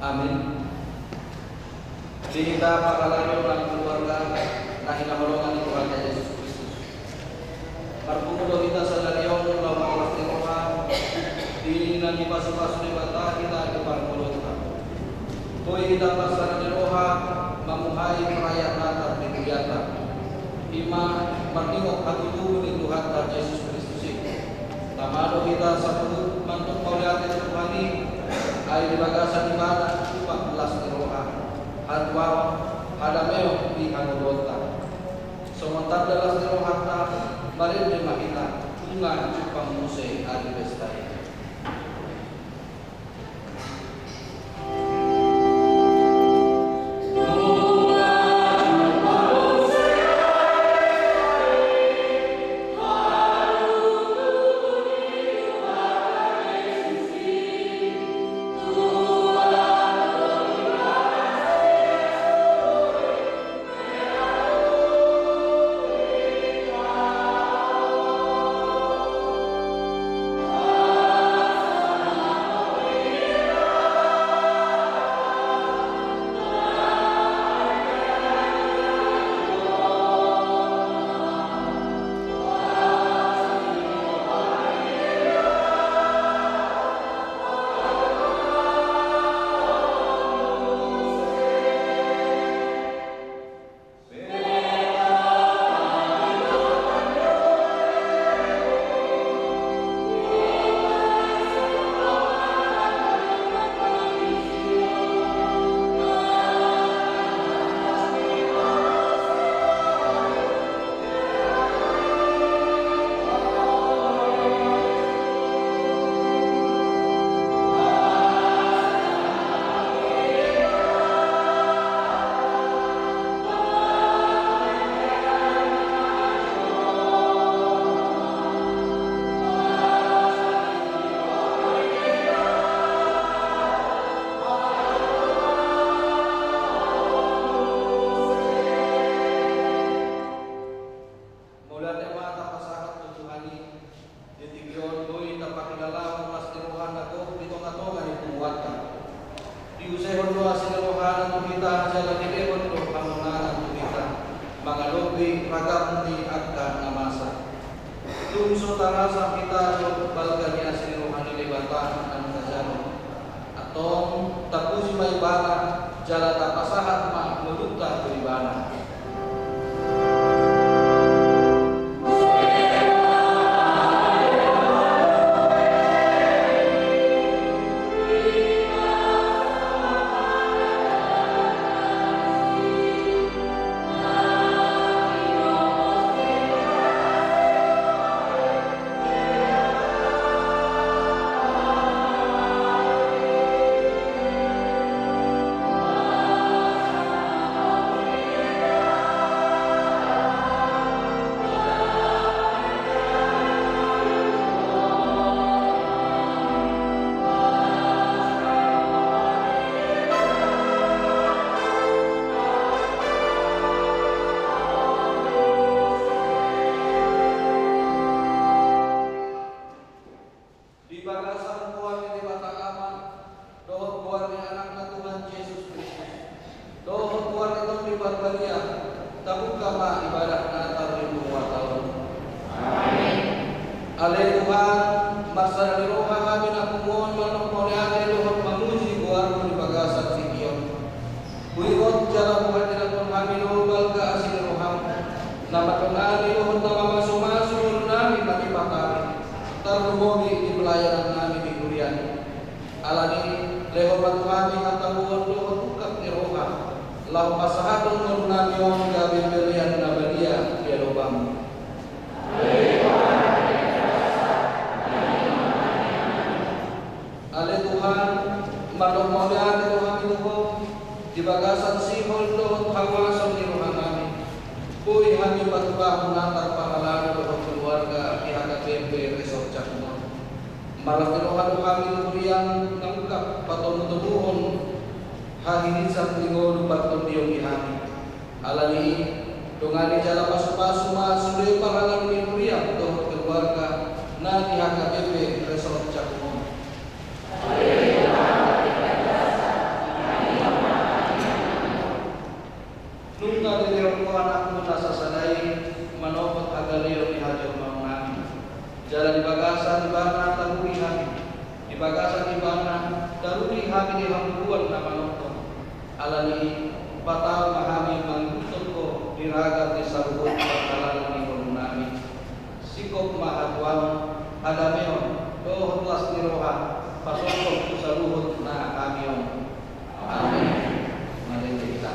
Amin. Kita pagkalayo ng keluarga na hinahulungan ni Tuhan Yesus Kristus. Marpumulo kita sa lalyong ng mga lastiroha, di nang ipasipaso ni bata kita iparmulot ka. Kung kita pa sa lalyroha, mamuhay perayaan natin ni Tuyata. Ima, martingok at tutubo ni Tuhan Yesus Kristus. Tamalo kita sa mantok pauliatin sa Tuhan ay dibagasan ni Bata upang lastiroha. At wow, hadameo di hanulota. Sementara dalam rohata, barin di makita, tungan cupang muse adibestai. Ibagasan ibana daruri hami hambuan na manungkot. Alani batal mahami mangutol ko diragat di sarugot pagkalan ni Nami. Sikop mahatuan adamion dohotlas ni roha pasokok ku saruhut na kamion. Amin. Mari kita.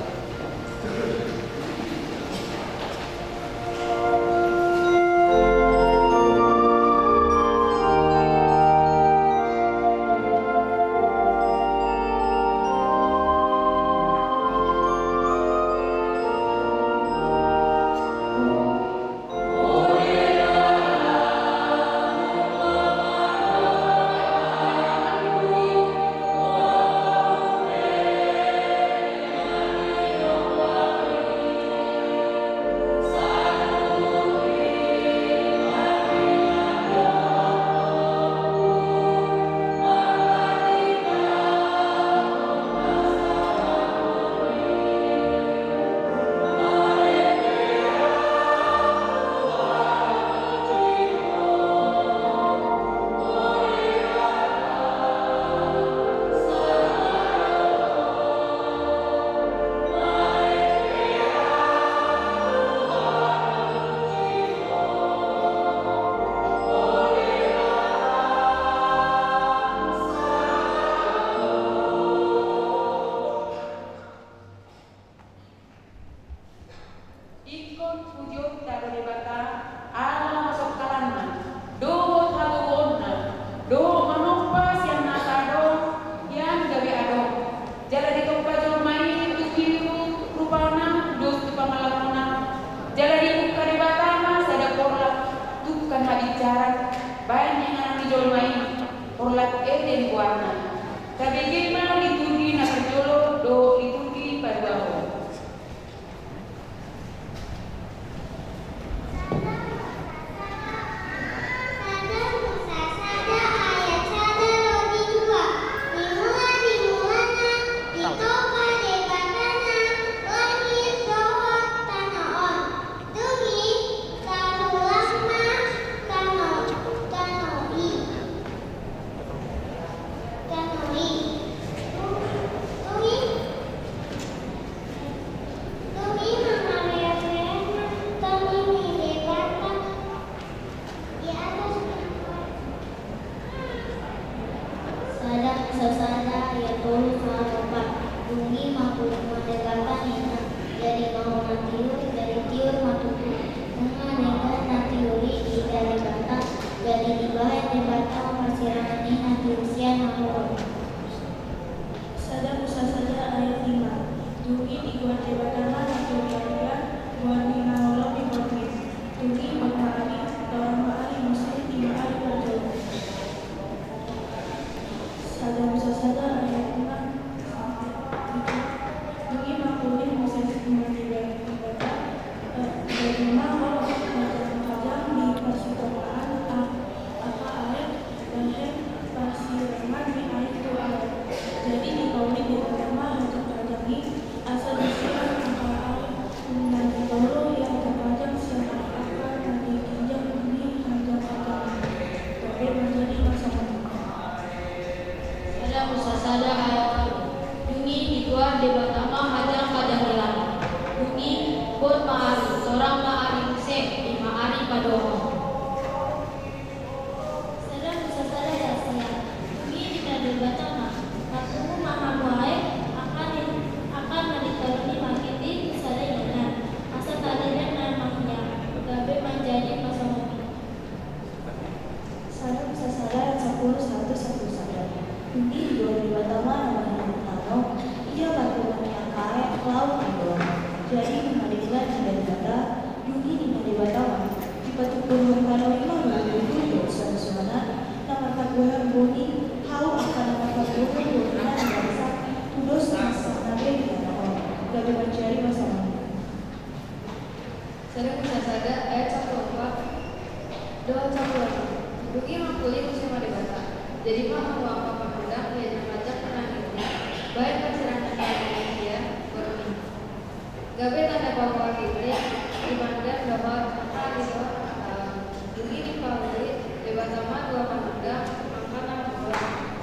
Dua Pamuda, Mangkana,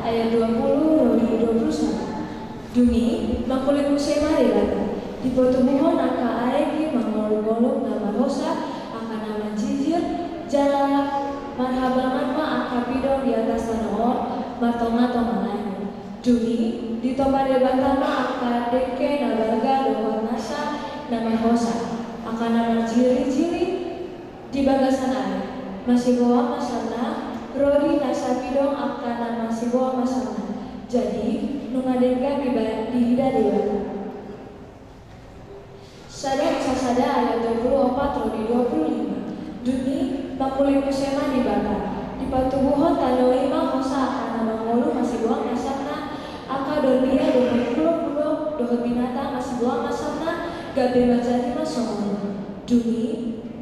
ayat 20 Rodi 21. Dungi makulit musema debata di potubuhon aka aregi mangolong-golong nama hosa aka nama jijir jala marhabangan ma aka pidong di atas tanoon matong-matong malayu. Dungi di topa debata ma aka deke nabaga dohon nasa nama hosa aka nama jiri-jiri di bagasan air masih bawa masana Rodi nasa pidong aka nama masih bawa masana. Jadi mengadenkan di hida dewa. Sada ayat 24 Rodi 25. Duni makulit musema dibakar. Di patubuhon tanoima hosa akan mangolu masih buang masakna. Aka dorbia dohot pulau dohot binatang masih buang masakna. Gabe majadi masongon. Duni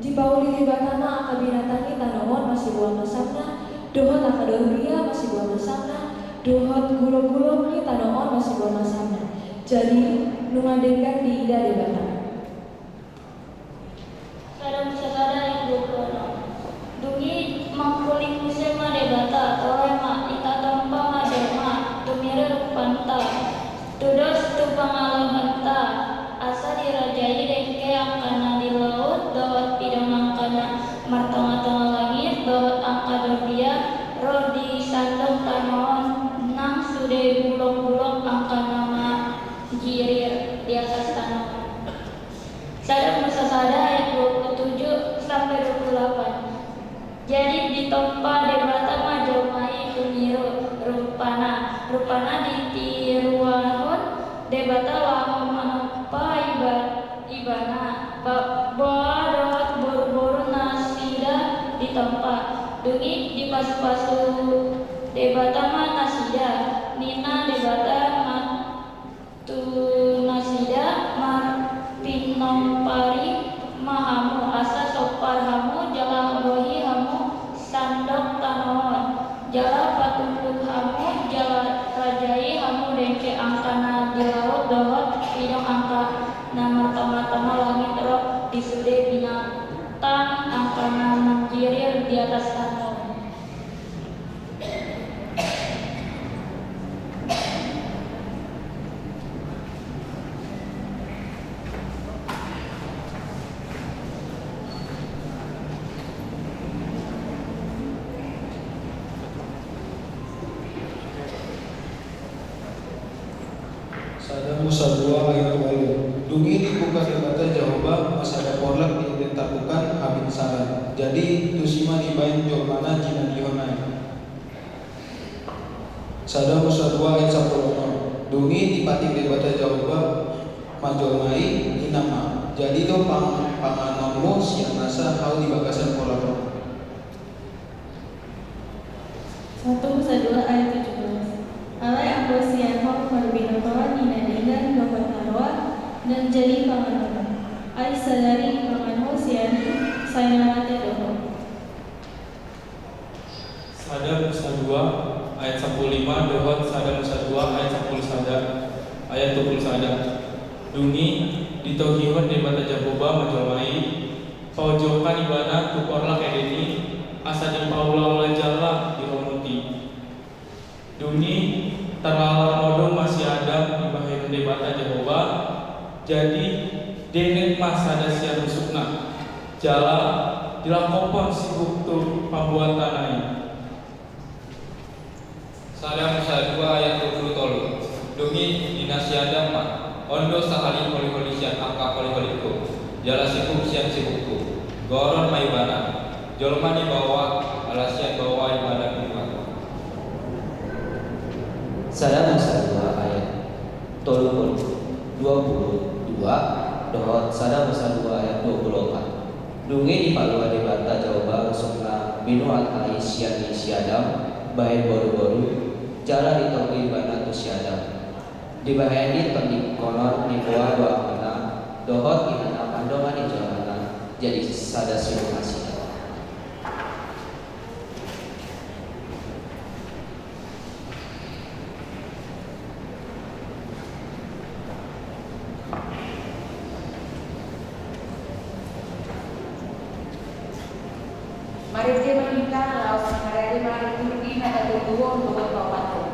di pauli dibakana aka binatangi tanawan masih buang masakna. Dohot aka dorbia masih buang masakna. Dohot gulung-gulung ni tanoon masih buang masakna. Jadi nungadenkan di ida debata. Sada yang 26. Dungi mangkuling musema debata torema ita tompa madema tumire rupanta tudos tu pangalahanta asa dirajai dengke angkana di laut dohot pidang angkana martonga-tonga langit dohot angka dorbia roh di sandong tanoon nang sude bulong-bulong angkana ma jirir di atas tanoon. Sada musasada ayat 27 sampai 28. Jadi ditompa debata majomai kunyiru rupana ditiruahon debata lahom manapa ibana boadot boru-boru nasida ditompa dungi di pasu-pasu debata ma nasida nina debata matu nasida pinompari mahamu asa sopar hamu jala rohi hamu sandok tanoon jala patunduk hamu jala rajai hamu dengke angkana di laut dohot pidong angka nama tama-tama langit roh disude binatang angkana mengkirir di atas tanoon. Sada Musa 2 ayat 20. Dungi dibuka debata jawaban masada porlak diidentakukan amin saran. Jadi tusima dibain jomana jina dihonai. Sada Musa 2 ayat 10. Dungi dipatik debata jawaban majomai inama. Jadi to panganonmu siang nasa hau di bagasan porlak. 1 Musa 2 ayat 17. Alai ambo sianho marbinotoa nina dengan nomor taroa dan jadi panganon. Ai sadari panganho siani sayanate doho. Sada Musa 2 ayat 15 dohot Sada Musa 2 ayat 10 sada ayat 20 sada. Dungi ditohihon debata jaboba majomai paujokan ibana tukorla kedeni asa di paula jala di romuti. Dungi terlalar modong masih ada di bahagian debata Jehova. Jadi denet masada siang rusukna jala dilakopon si buktu pembuatan lain. Sada Musa 2 ayat 20 tolu. Dungi dinasiada ma ondo sahali holi-holisian angka holi-holiku jala sibuk sian sibukku goron maibana jolma di bawah alasian bawah ibadah Tuhan. Sada Musa 2 ayat 22 dohot Sada Musa 2 ayat 24. Dungi di palua debata jawaban rusukna binu atai sian siadam bahan boru-boru jala ditonggi bana tu siadam di bahan di konon di buah doa mana dohot inana pandongan di jalan jadi sada siru kasih. Mari kita menikah laos mengadari mari turki nada tubuh untuk bapak.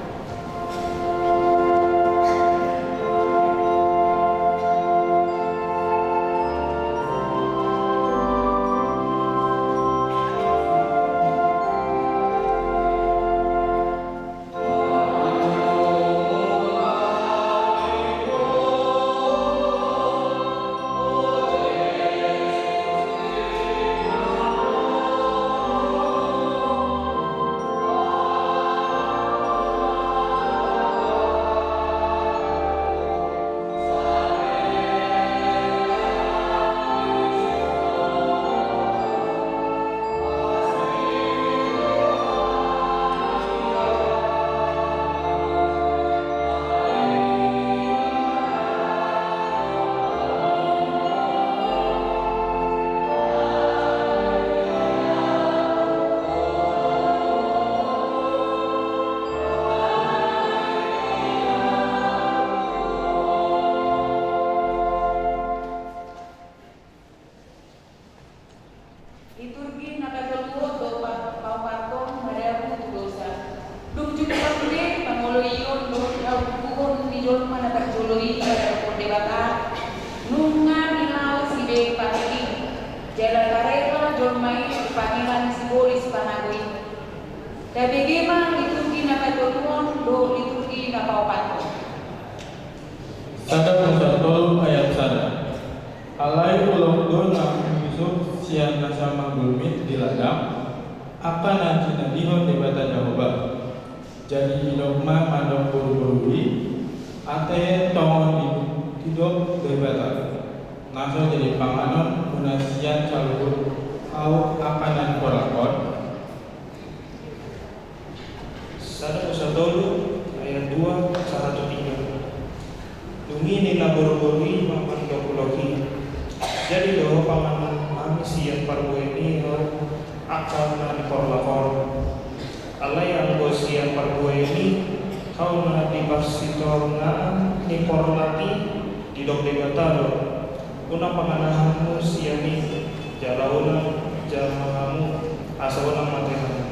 KBG mah liturgi napa tutuan, do liturgi napa opat. Sada musatol ayat sada. Alai ulok do na Yusuf sian nasama gulmit di ladang akan nanti nadihon debata Jehovah. Jadi ilokma mandok buru-burui ate tongon tidok debata. Naso jadi panganon munasian calur au akanan korakon. Sada musatolu ayat 2 1-3. Dungi nila buru-burui maman dokuloki. Jadi doa panganan kami sian parbueni ho akal na di porlakor. Alai ang sian parbueni kau na di pasitor na ni porlaki di dok debatado. Una panganahanmu siani jalauna jamahamu asawana matehan.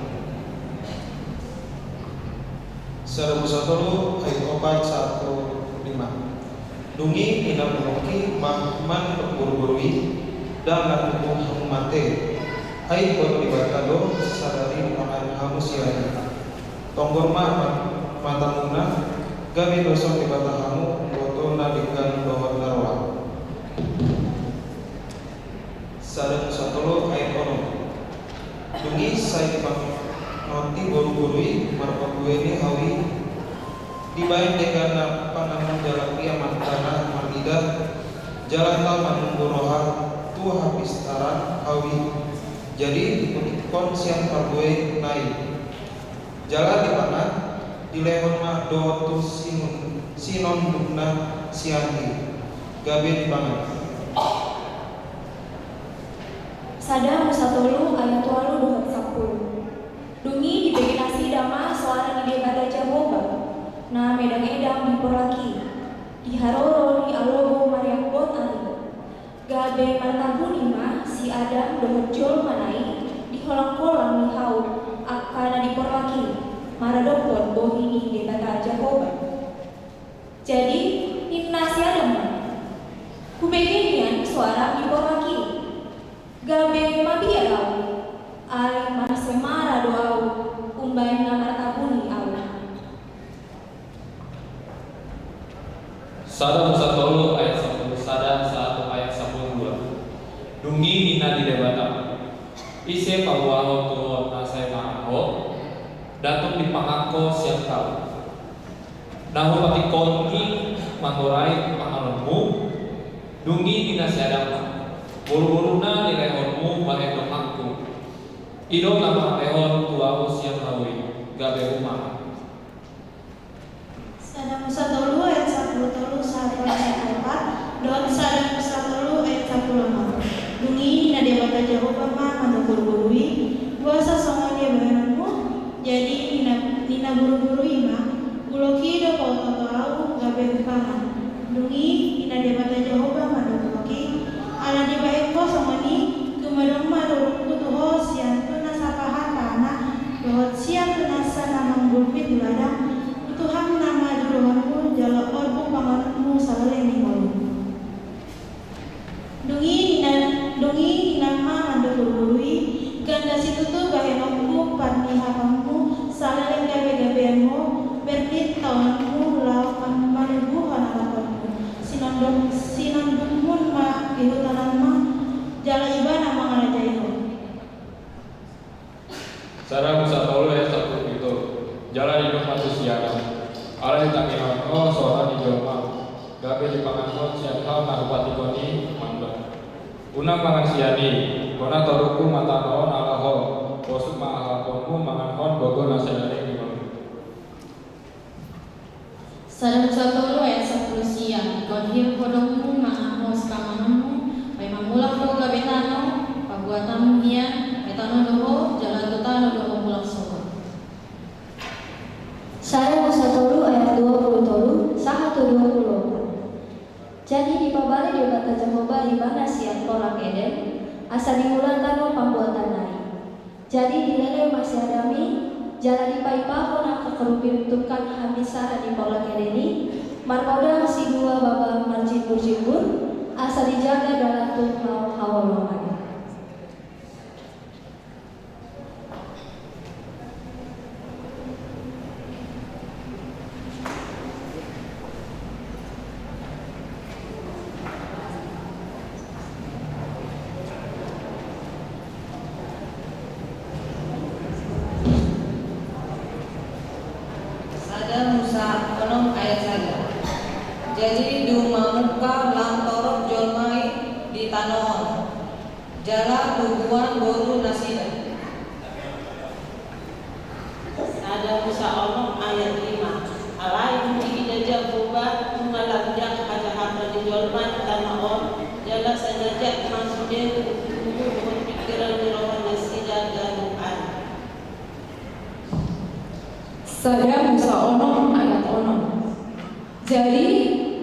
Sada musatolu ayat 4 1-5. Dungi ina buroki mahman berburu-burui dan lakumu mate. Hai buat dibatado sadari pangan hamu siani. Tonggor mata muna gabi dosong dibata hamu boto nadikan bawah narwa. Sada musatolu ayat 6. Dungi sai noti buru-burui marpabueni hawi dibain dengan panangan jalan kiamat tanah marida jalan taman mungguroha tu habis taran hawi jadi ikon siang parboe naik jalan di mana di lehon mah do tu sinon bukna siangi gabe di pangan. Sada musatolu ayat 8 10. Dungi dibeginasi dama suara di debata Jehovah. Na medang edang diporlaki diharoro di alogo mariakbot ani gabe martabuni mah si Adam dohojol manai di holang-holang ni hau akana diporlaki maradopon bohini debata Jehovah. Jadi inna si Adam mah kubegenian suara diporlaki gabe mabia au ai marsemara doau umbain na martabuni au. Sada musatolu ayat 10 sada 1 ayat 10 2. Dungi nina di debata. Ise pawaho tuho nasai maaho datuk di pangako siang tahu. Nahu pati konti mangurai panganonmu. Dungi nina siadama. Buru-buruna di lehonmu bahe domakku. Idom nama lehon tuau siang hawi gabe rumah. Sada musatolu ayat 10 1 ayat 4 dan sada musatolu ayat 10. Dungi na debata Jehovah mah mandok-burui puasa songon dia bahanmu jadi nina buru-burui mah buloki do kau tahu gabe bukangan. Dungi nina debata Jehovah mandok-buloki ala di baik ko songoni tumadong madoruk tuho sian tuna sapahan tanah dohot siang tuna sanamang bulpit duladang Tuhan nama juruhanmu jalo orbu panganmu saleh ni malu. Dungi nama ando burui ganda situ tu bahenokmu parni hapamu saleh gabe-gabeanmu berlit tawanmu lawan manubu hanapamu sinandungmun ma dihutananmu jala ibana mangalajaiho. Sada musatolu ayat 1 itu. Jalan hidup manusia ala ditangihan oh soal di joma gabe di pangan siang hal narupati koni mandok una pangan siani kona toruku mata naon ala ho bosuk mahal konmu mangan hon bogo nasadari di malu. Sada musatolu ayat 10 siang konhir kodongmu mangan hos kamananmu memang mulak do gabe tano pabuatanmu hian metano doho jalan tutano doho mulak soho. Sada musatolu ayat 20 1-24. Jadi di pabali debata Jehovah di mana siang tolak Eden asa diulang kano pambuatan nai. Jadi dilele masih adami jala di paipa kona kekerupin tukan hamisara di polak Edeni marmoda si dua baba marjibur-jibur asa dijaga dalam tuh hawalongan. Jala hubungan boru nasida. Ada Musa Omong ayat 5. Alai mungkin jajak buba mengalajak hajah di jolman tanah on jala sajajak maksudnya dengan pikiran dirohan nasida ganuan. Sada Musa Ono ayat ono. Jadi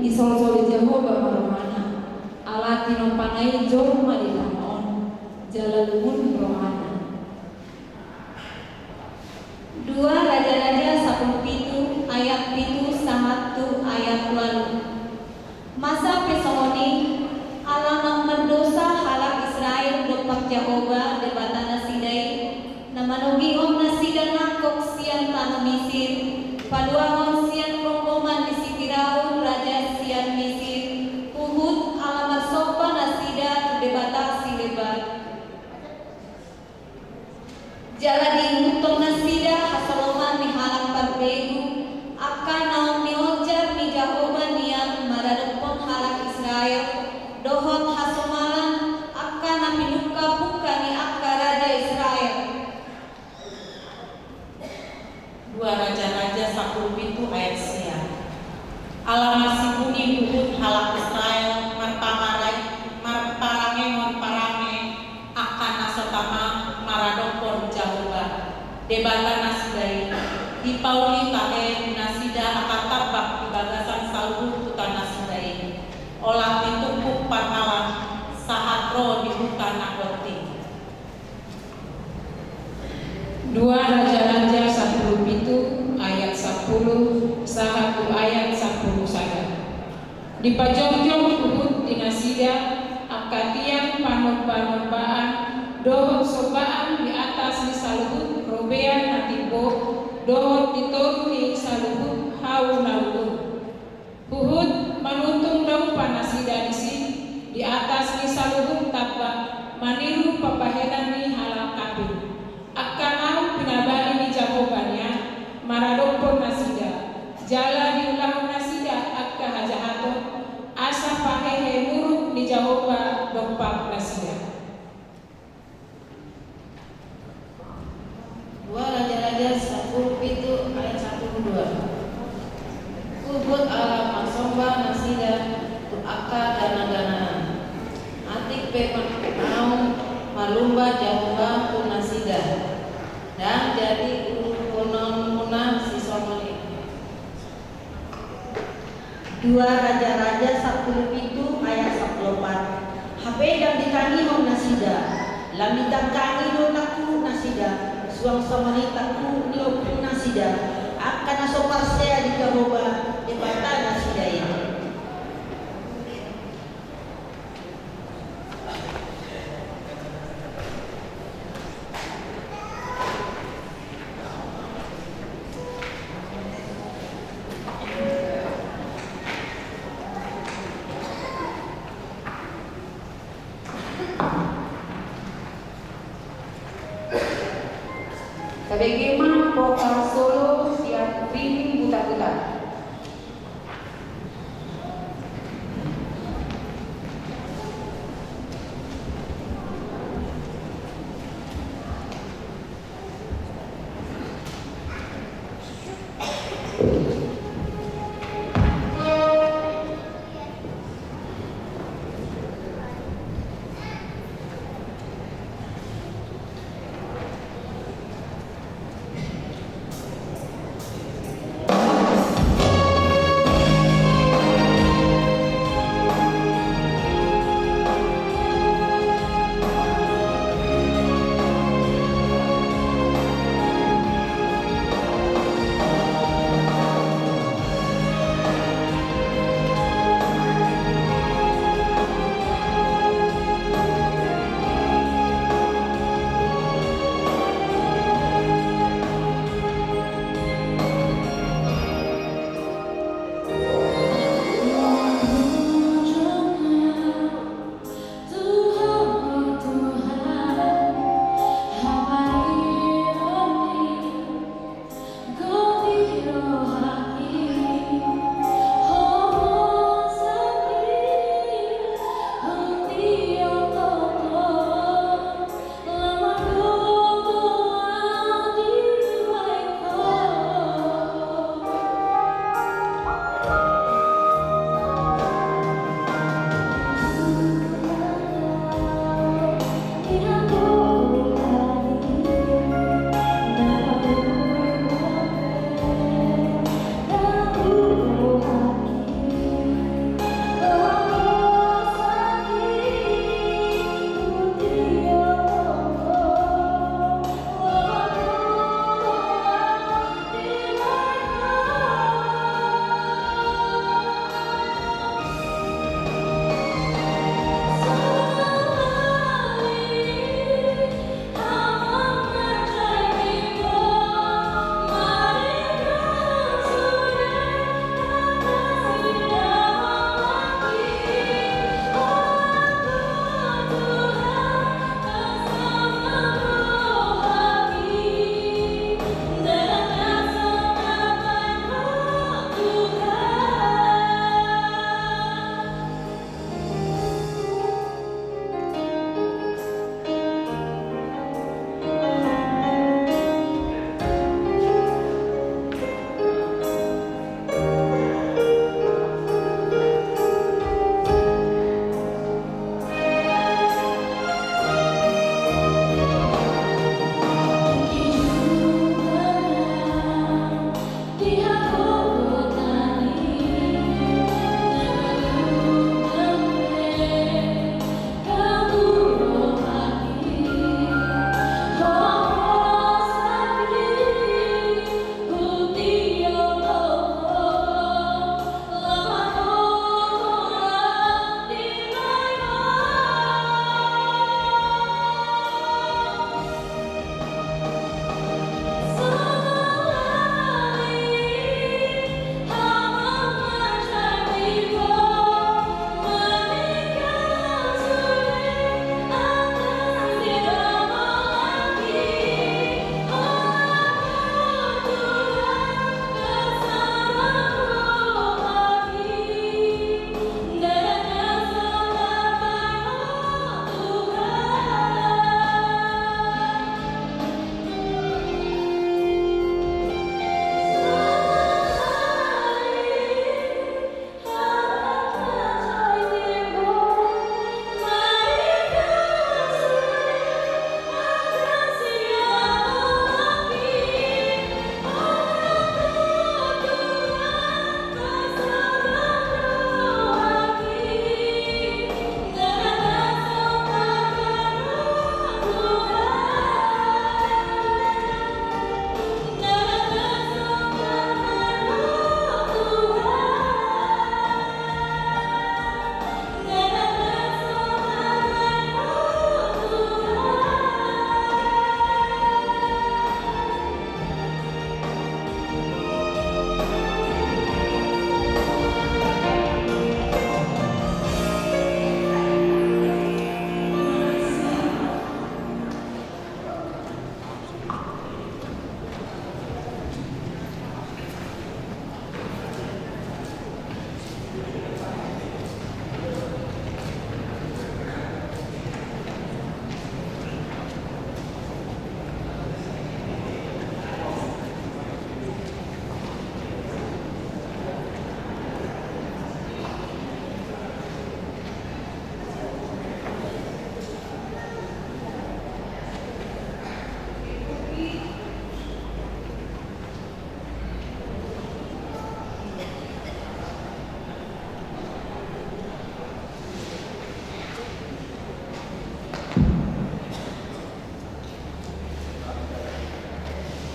disol-soli Jehovah maromana ala tinompanai jolma di tanah on jala lumun rohana. 2 Raja-Raja 17 ayat 7 1 ayat 2. Masa pesoni ala nang mendosa halak Israel dopak Jehovah debatana sidai namanogi om nasida nakok sian tanah Mesir paduahon sian rombongan di Sikiraun Raja sian Mesir Uhud ala masopa nasida debata silebat jala di hutong nasida hasaloman ni halak parbegu akan naon ni ojar ni Jehovah niam maradepon halak Israel dohot hasomalan akan napinuka buka ni akka Raja Israel. 2 Raja-Raja 17 ayat sia. Ala masibuni Uhud halak Israel marparange akan nasotama maradopon Jehovah debata nasidai di pauli tahe nasida akan tabak di bagasan salbu putan nasidai olah ditumpuk patalan sahatro di hutan nagoti. 2 Raja-Raja 17 ayat 10 sahatu ayat 10 saja. Di pajong-jong Uhud di nasida akatian panon-panombaan dohot sobaan di atas di saluhut robean natibo dohot ditoru di saluhut hau naluhut Uhud manuntung daun panasida di atas di saluhut tabak maniru papahedan ni halal kabin akanau pinabali ni Jahobanya maradopon nasida jala diulang nasida akka hajahato asa pahehe nurut ni Jahobah dopak nasida. 2 Raja-Raja 17 ayat 1-2. Uhud ala masomba nasida akka dana-danaan atik pe mau malumba Jehovah pun nasida dan jadi konon munah si somoni. 2 Raja-Raja 17 ayat 14. HP dan ditani mau nasida lamitan kani do taku nasida suang samanitaku niopun nasida akan asopar saya di Jehovah debata nasida ini. Bagaimana pokal Solo siap bimbing buta-buta.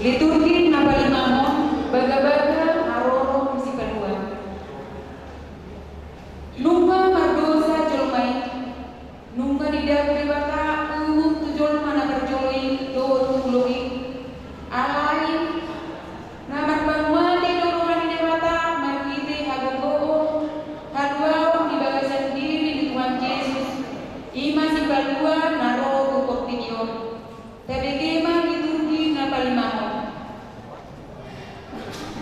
Liturgi napalimamon baga-baga aroro misi kedua. Nungga mardosa jolmai, nungga tidak pribata tujol mana berjoloi do tuloi alai namar banguan di dorongan dewata markite hagogo hadua di bagasan diri di Tuhan Yesus ima si balua naro gugok video tadegema liturgi napalimamon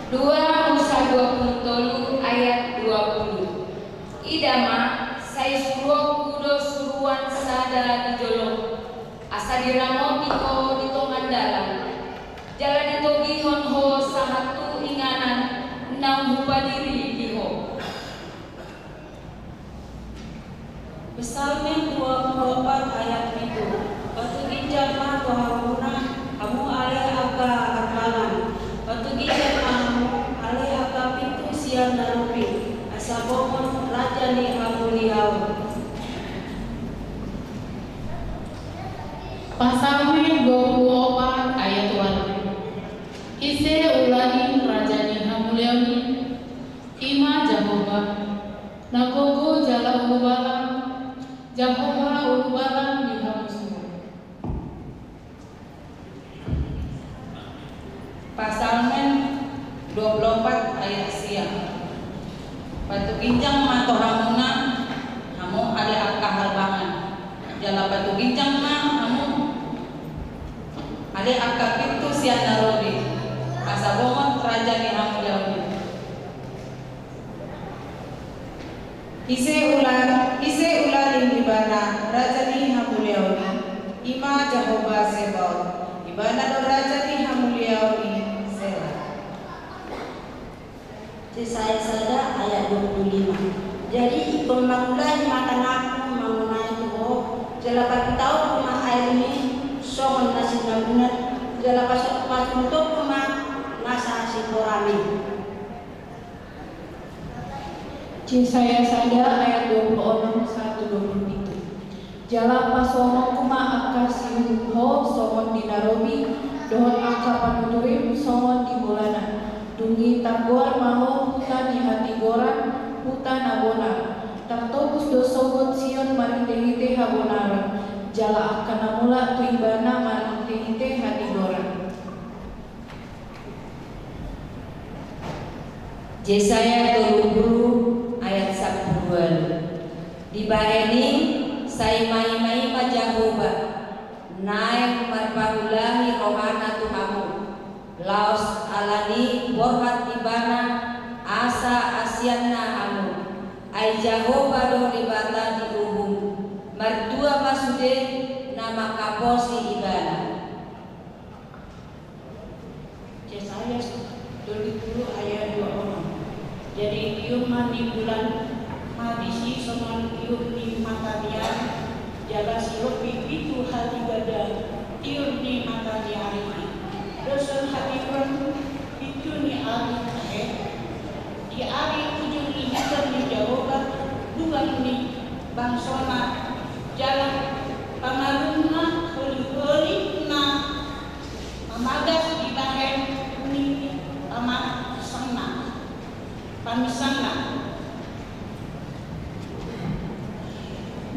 2 Musa 23 ayat 20. Idama sai suruh kudo suruan sada di jolong asa diramo tiko di tongan dalam jalan itu gihon ho sahatu inganan enam hupa diri diho. Psalmen 24 ayat 7. Batu ginjal ma toharuna kamu alih aga akalan. Batu ginjal kamu alih aga pintu siang narupi. Asabomon raja ni amuliau. Pasalmen 24 ayat 1. Ise ulani rajani hamuliauni ima Jehovah nagogo jala ubalan Jehovah ubalan di hamusu. Pasalmen 24 ayat siang. Batu ginjang ma tohamuna kamu alih aga halbangan. Jala batu ginjang ma kamu alih aga pintu siang narupi. Asabomon raja ni hamuliauni. Ise ular ibana raja ni hamuliauni ima Jehovah Sebaot ibana do raja ni hamuliauni Selah. Yesaya sada ayat 25. Jadi pembangunan makan aku mengenai itu jelapan tahu rumah air ini songon nasi bangunan jelapan pas untuk rumah nasa siporami. Yesaya sada ayat 26 1-27. Jala pasono kuma akasiu ho songon di Narobi dohon aka panuturim songon di Bulana. Dungi tanggor maho hutan di hati goran hutan abona. Taktobus dosogot sion marinte-hite habonaran. Jala akan namula tuibana marinte-hite hati goran. Yesaya 30 ayat 10. Dibaeni saimai-mai ma Jehovah naik marpahulahi rohana Tuhamu laos alani borhat ibana asa asianna hamu ai Jehovah do ribata di ubung mertua masude nama kaposi ibana. Yesaya 30 ayat 26. Jadi ium mandi bulan madisi songon ium di matarian jala sirup itu hati gada ium di matarian ini dosen hati pun itu ni ari di ari ujung ini di Jawa dua ini bangsona jalan pamaruna holi-holi na mamagas di bahen ini pamar sana pamisana.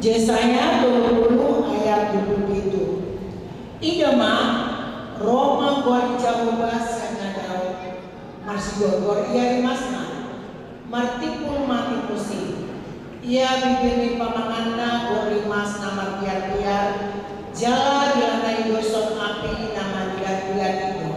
Yesaya 20 ayat 27. Idama Roma gor Jehovah sanadao marsigor ia rimasna martipul mati pusi ia bibiri pamanganda gor rimas nama biar-biar jala dilanai gosok api nama biar-biar itu.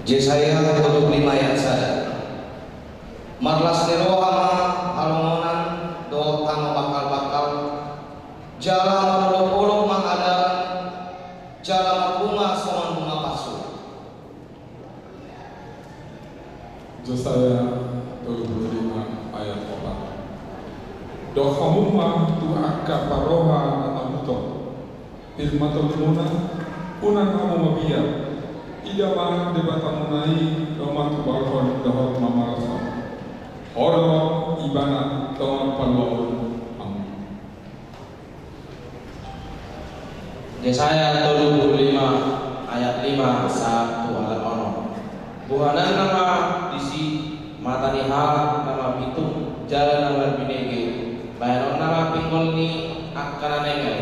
Yesaya 25 ayat 1. Marlas nerohama alongonan do tama bakal-bakal jala marolok-olok mangadaran jala bunga soman bunga pasu. Yesaya 25 ayat 4. Dohamuma tu akka paroha anamuto Firmatulmuna punan kamu mabia ida mah debata munai domat balkon dahot mamarasa horo ibana domat paluaun amu. Yesaya 35 ayat 5 1 alat ono. Buhanan nama disi matani hal nama pitung jalan nama binege bayaron nama pinggol ni akan nengai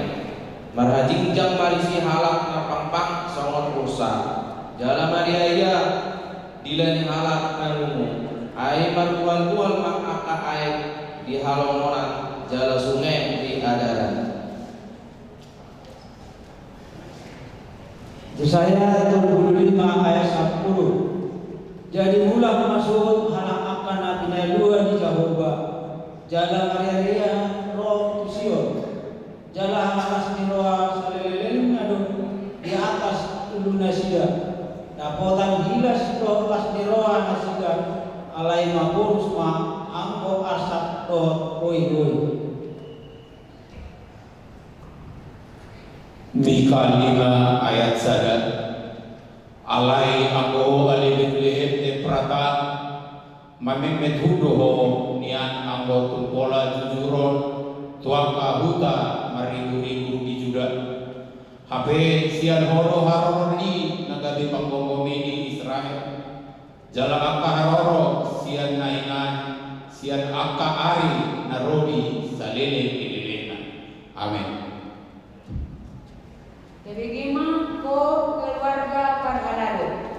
marhajingjang marisi halak na pangpang songon rusa jalan mariaya dilani halak na rumu ai markual-kual mak aka ai di halongonan jala sungai di adaran. Yesaya 25 ayat 10. Jadi mula masuk halak akan nabi dua di Jehovah. Jala Maria roh Sion. Jala atas di roh saleleleng adon di atas ulu nasida. Dapotan gilas roh pas di roh nasida. Alai mabur semua angko asap roh koi. Mika 5 ayat 1. Alai anggo alibit lihet de prata mameng methudoho nian anggo tumpola jujuron tuaka huta maribu-ribu di Juda. Hape sian horo haroro ni nagabi panggongomi di Israel. Jala aka haroro sian nainan sian aka ari narodi salele ililena. Amin. Debigima ko keluarga Parhalado.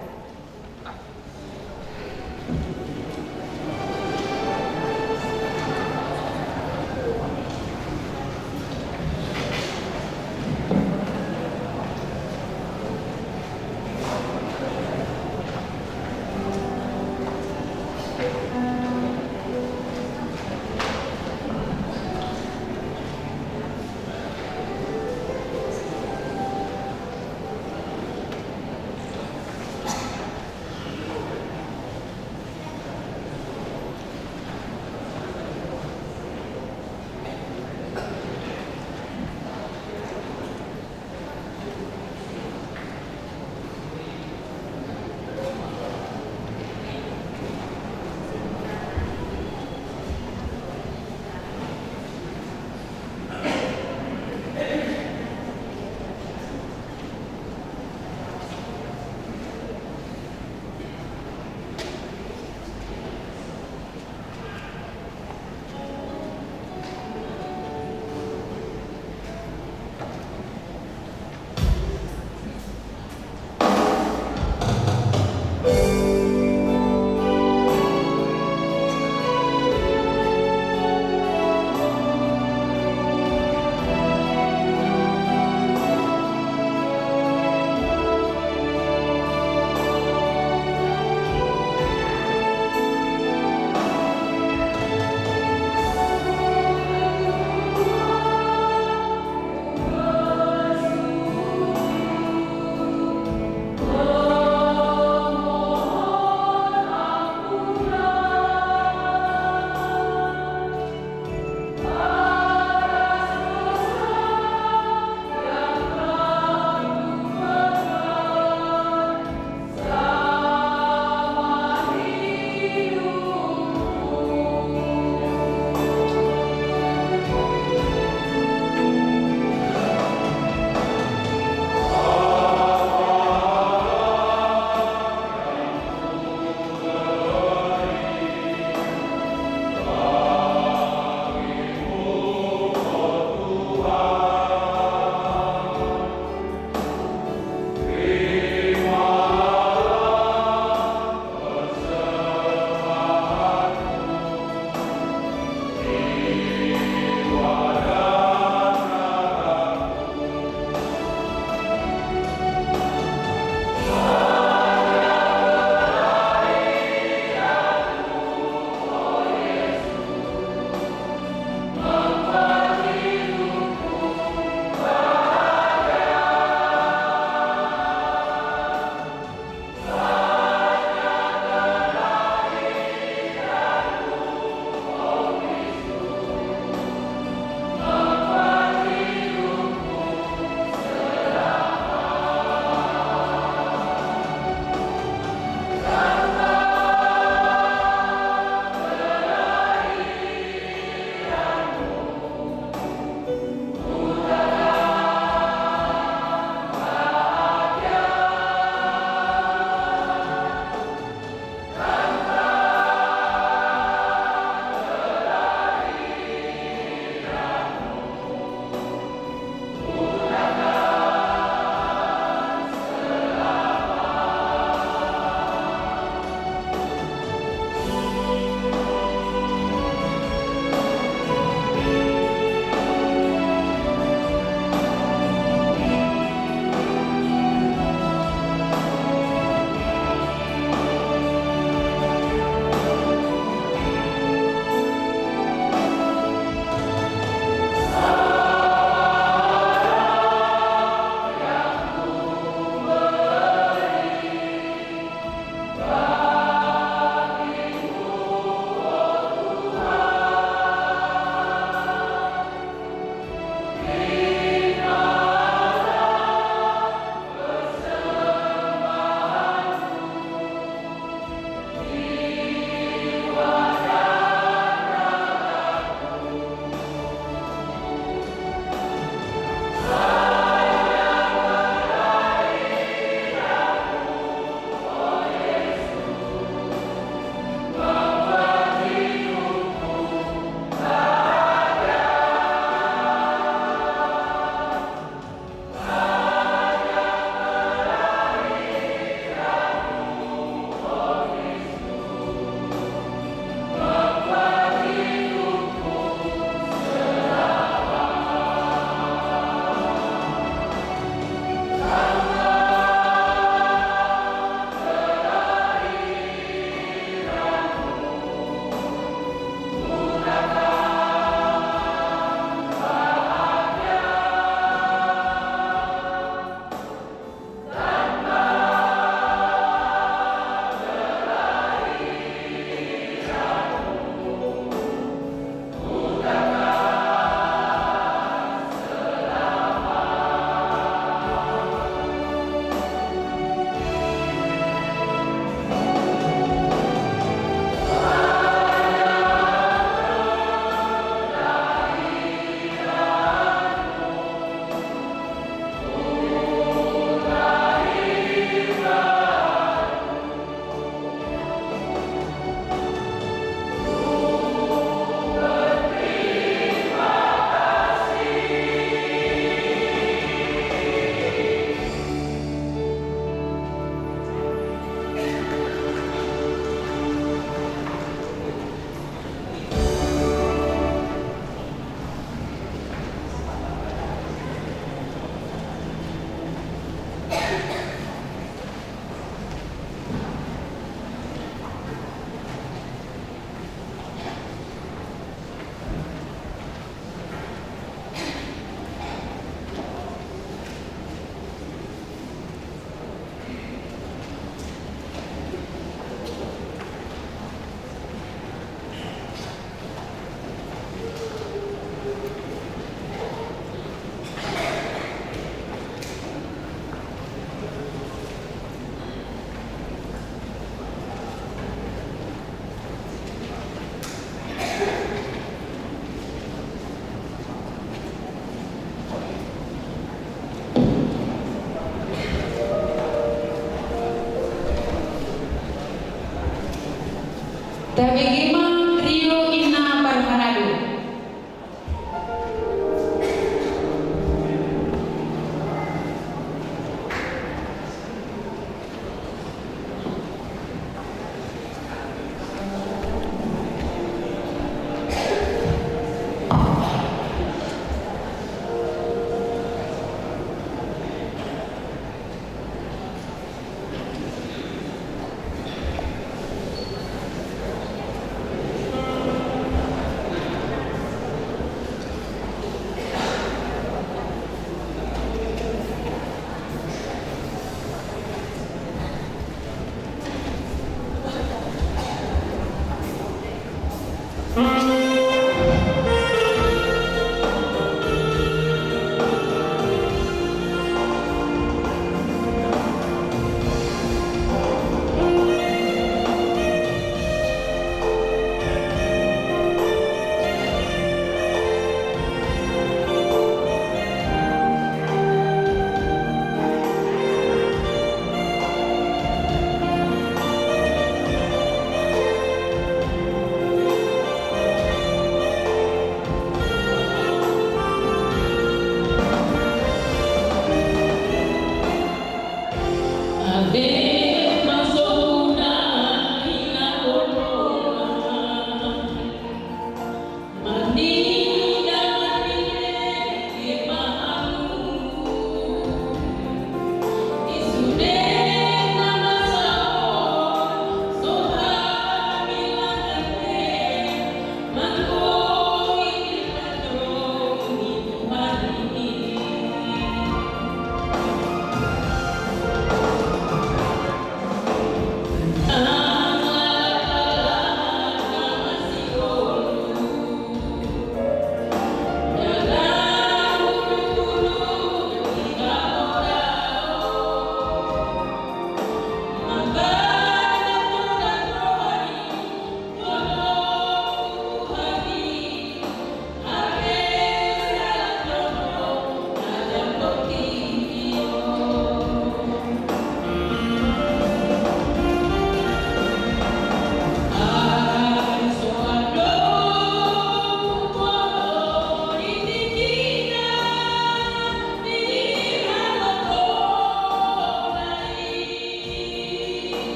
Tabegema Trio Ina Barhanado.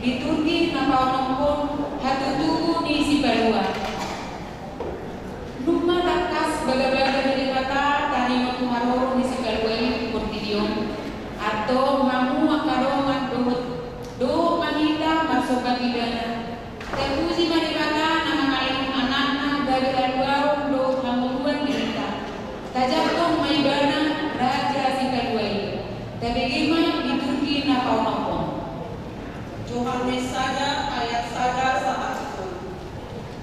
di Turki napaonompon hatutuku di Sibalua. Numa takas baga-baga dari kata tani matuharoro di Sibalua Portidion atau mamu makarongan do manita masuk bagidana. Terpuji maribata nama kalian anak-anak dari Alwaro do hamuluan dirita. Tajapong maibana raja Sibalua. Tabegima di Turki napaonompon. Yohanes saja ayat saja saat itu.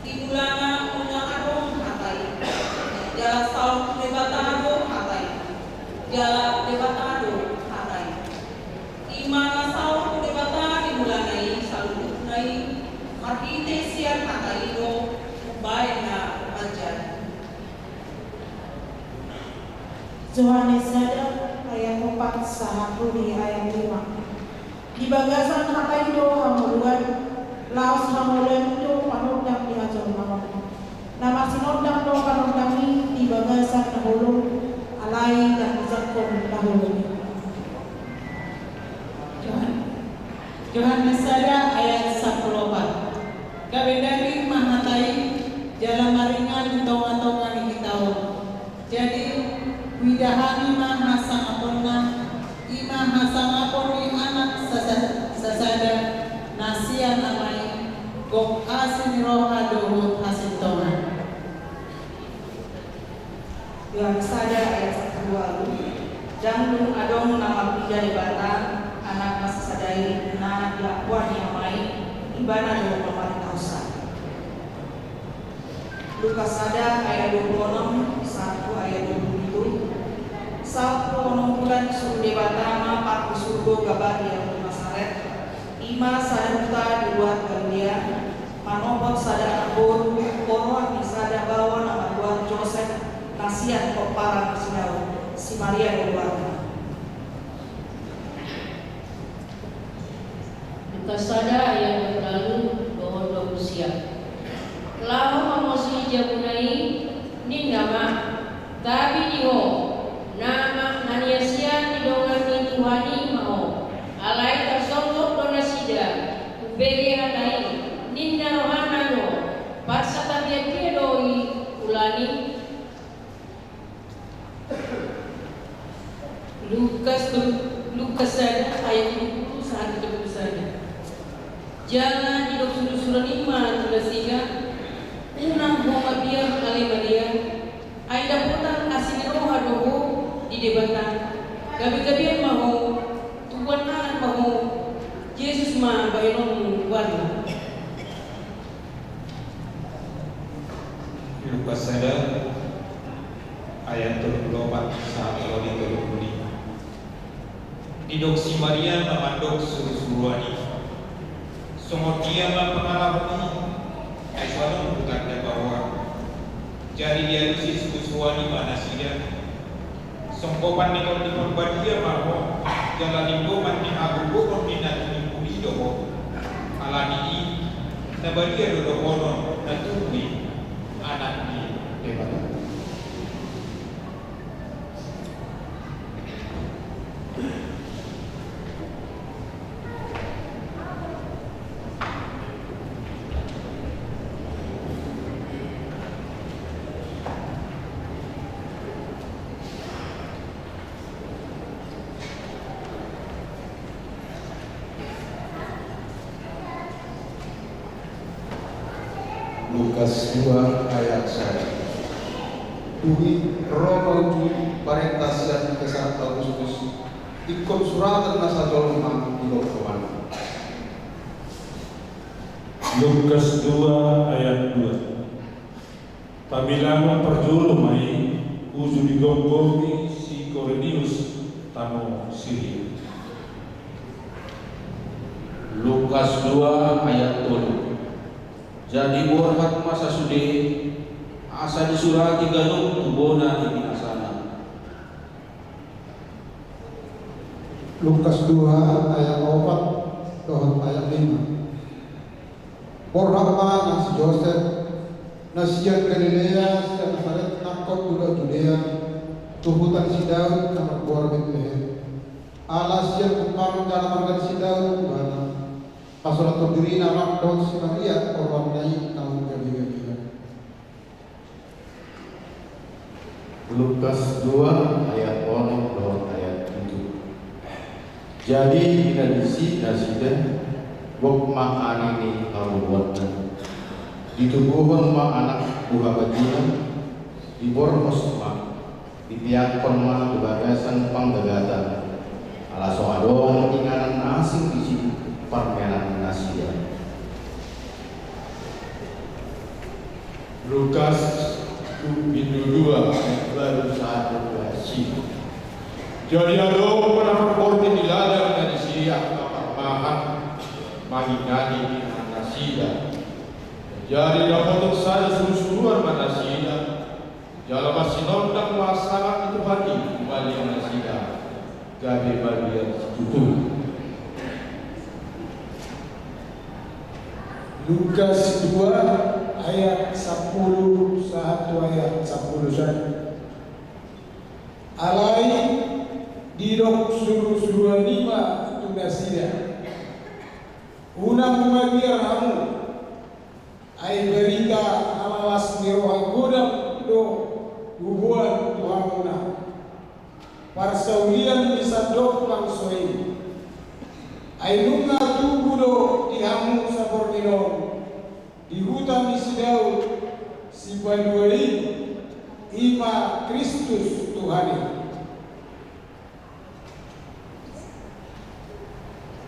Timulana punya arung hatai. Jala saum debatado hatai. Jala debatado hatai. Imana saum debata dimulanai salut nai. Mati tesian hatai do baina ajar. Yohanes saja ayat 4 sahatu di ayat 5. Di bagasan hakai do hamuluan laos hamuluan do panodang di ajar mawak. Nama sinodang do panodang di bagasan nahulu alai dan zakon nahulu. Yohanes saja ayat 14. Kabendari mahatai jalan maringan di tonga-tonga di kita. Jadi widahani mahasang aponna ima hasang aponi anak sasada nasian amai gok asin roha dohut hasil tonga. Yohanes saja ayat 1 Jangdung adong nama pija di bata anak masa sadai na dilakuan yang mai ibana do pemerintah usah. Lukas saja ayat 26 1 ayat 27. Saat penumpulan suruh debata mapak di surga gabar yang Nasaret. Ima saduta di luar Galilea. Manopot sada abur korwan di sada bawa nama Tuhan Joseph nasian peparan sidau si Maria di luar. Lukas sada ayat lalu doa usia. Lalu mamosi jabunai ni nama tapi diho nama naniasian didongani Tuhani mau alai tersongkok donasida ubege hanai ninda rohana do paksa tabiat dia doi ulani. Lukas saja ayat 20 saat itu saja. Jangan hidup suruh-suruh lima tulasiga unang bunga biar kalimadia aida putar asin roha doho di debatan gabi-gabian mahu tuan anak mahu Yesus ma bayron warna. Lukas saja ayat 34 sampai 35. Didok si Maria memandok suruh-suruhani. Semua dia pengalaman Aisyah bukannya bahwa jadi dia si suruh-suruhani mana sih dia. Songkopan nikon badia bahwa jalan itu mandi agu bukon minat minggu doho alani ini nabadia dodo konon natui anak di depan. Lukas 2 ayat 1. Tuhi roh uji parentasian kesat Agustus ikut suratan nasa jolma di Lokawan. Lukas 2 ayat 2. Pamilama perjulumai uju digombomi si Kornelius tamo Siria. Lukas 2 ayat 10. Jadi buat masa sudi asa disurati ganung tubona di binasana. Lukas 2 ayat 4 dohon ayat 5. Porhama nas Joseph nasian Galilea sian Nazaret nakot budak Judea tuhutan si Daud kamar buar Bethlehem. Allah sian kumpang dalam margan si Daud bana Pasal terdiri nama daun si Maria orang naik tahun ketiga. Lukas 2 ayat 6 lawan ayat 7. Jadi dinadisi nasida wok makan ini haruwatan ditubuhon ma anak buah bajian dibormos ma dipiakon ma kebagasan panggagatan ala soadon inganan asing di situ parmenan nasida. Lukas 2 ayat baru 1 jadi ada pernah berkorban di ladang dari siap mahan mahingani di nasida. Jadi dapat untuk saya suruh-suruhan manasida. Jalan masih nontak masalah itu hari kembali manasida. Gabe bagian tutup. Lukas 2 ayat 10 1 ayat 10 alai didok suruh-suruhan lima tunasida unang magiar hamu ay berita alalas niroha godam do bubuan tuhamuna parsaulian bisa dok langsoi ay nunga tubuh do dihamu sabor minum di hutan isi Daud si Baduari ima Kristus Tuhan.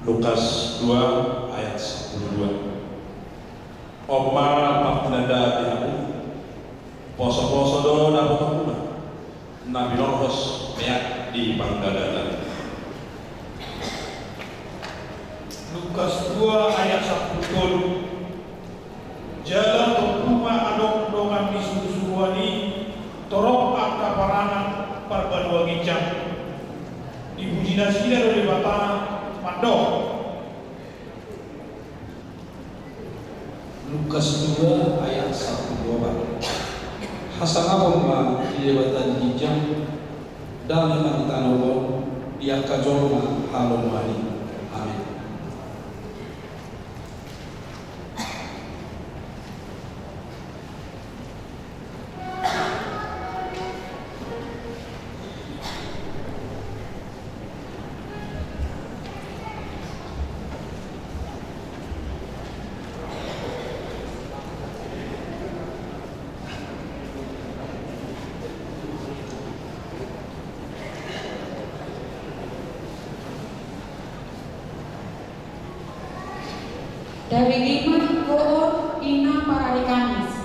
Lukas 2 ayat 12. Oma pakunanda dihamu poso-poso do dapat hakuna nabi norhos meyak di panggadatan. Lukas 2 ayat 10. Jalan rumah adok dongan di susu-suwani torok akta parangan parbadua gicang dipuji nasida dari batana mandok. Lukas 2 ayat 1-2. Hasanapun ma dilebatan hijau dan mantanobon dia kajolma halon mani. Amin. Dari 5 koor ina para Kamis.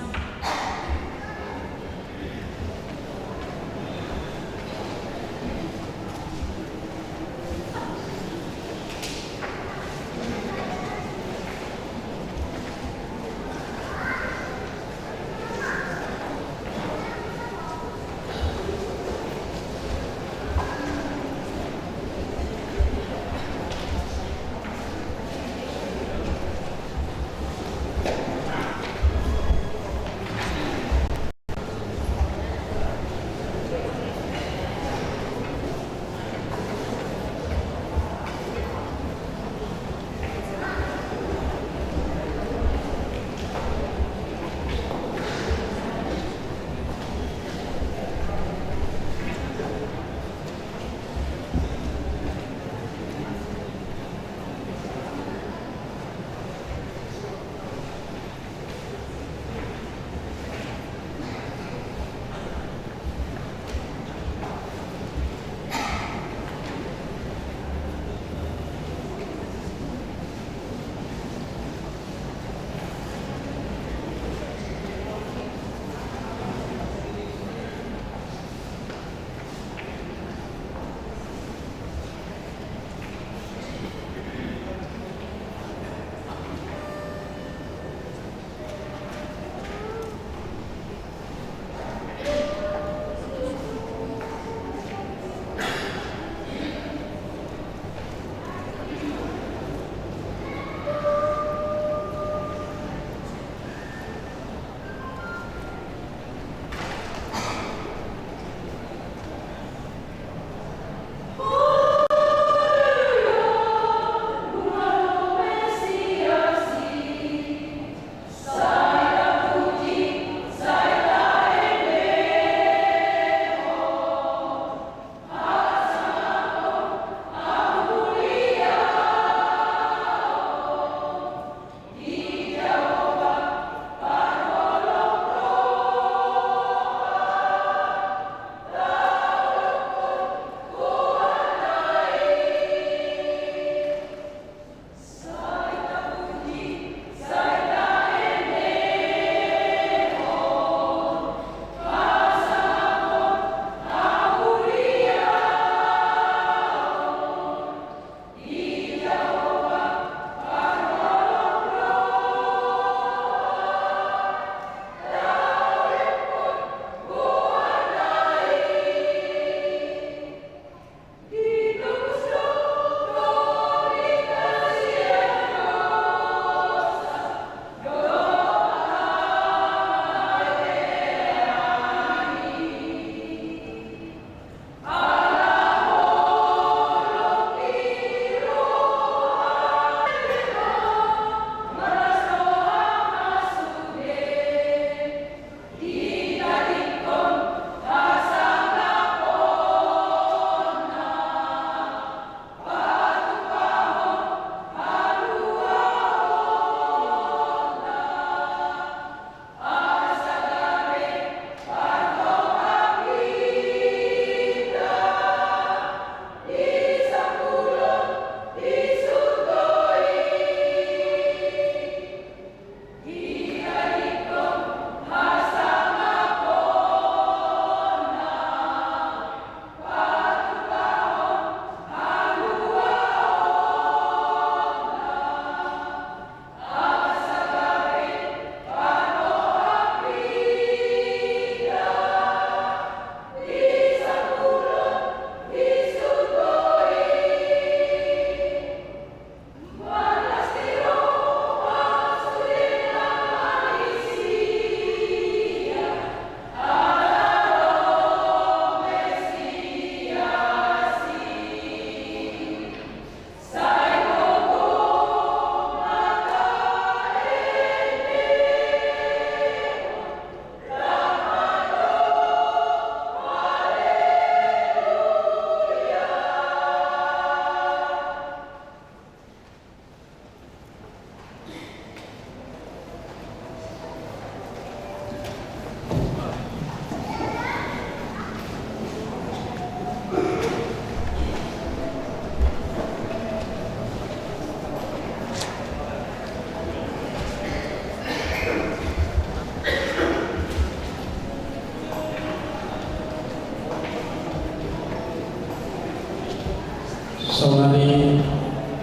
saunari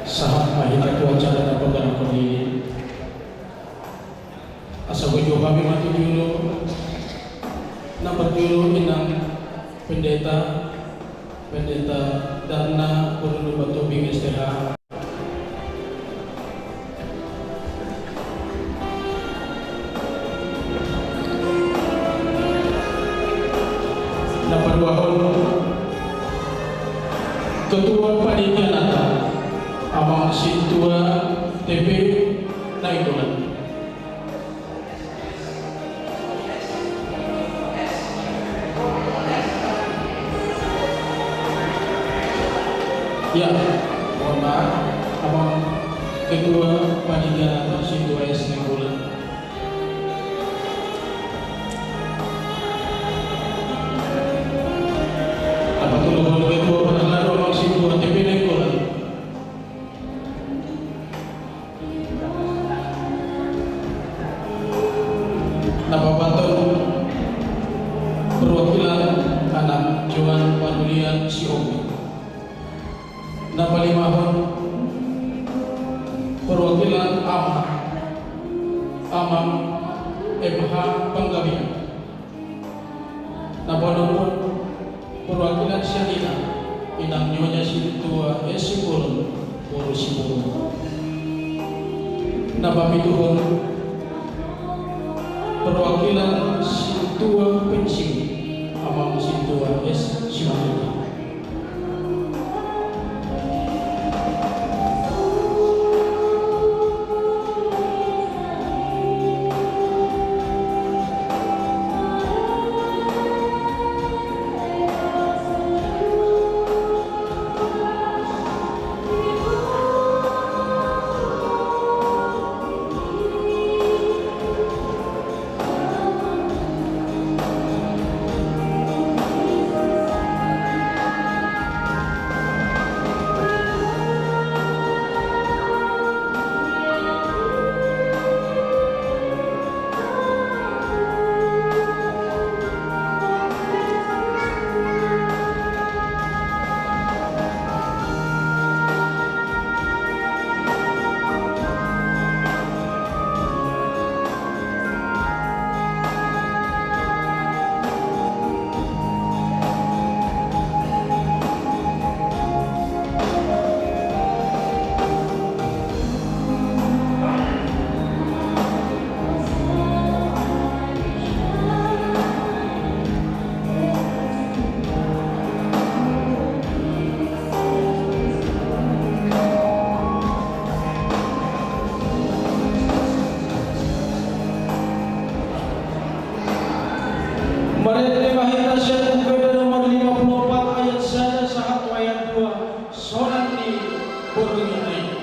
sahat mahita cuaca dan pagana kondisi asa gojo kami mati dulu nampak dulu inang pendeta Darna Purnu Batu Bing STH dapat Ketua Panitia Natal Abang Sintua TP Naikulan. Ya, mohon maaf, Abang Ketua Panitia Natal Sintua S Naikulan. Apa tuh lo Ketua Panitia Abang Sintua TP Naikulan? Napabantu perwakilan anak Johan Padulian Siomi. Napalimahon perwakilan Amam MH Panggabian. Napanumpun perwakilan Syahina Inang Nyonya Sintua Esipurun Purusipurun. Napapituhun perwakilan Sintua Pensiun Amam Sintua S. Simanjuntak. Mereka mahita syekh Beda nomor 54 ayat 1 ayat 2 Soran di Purwini.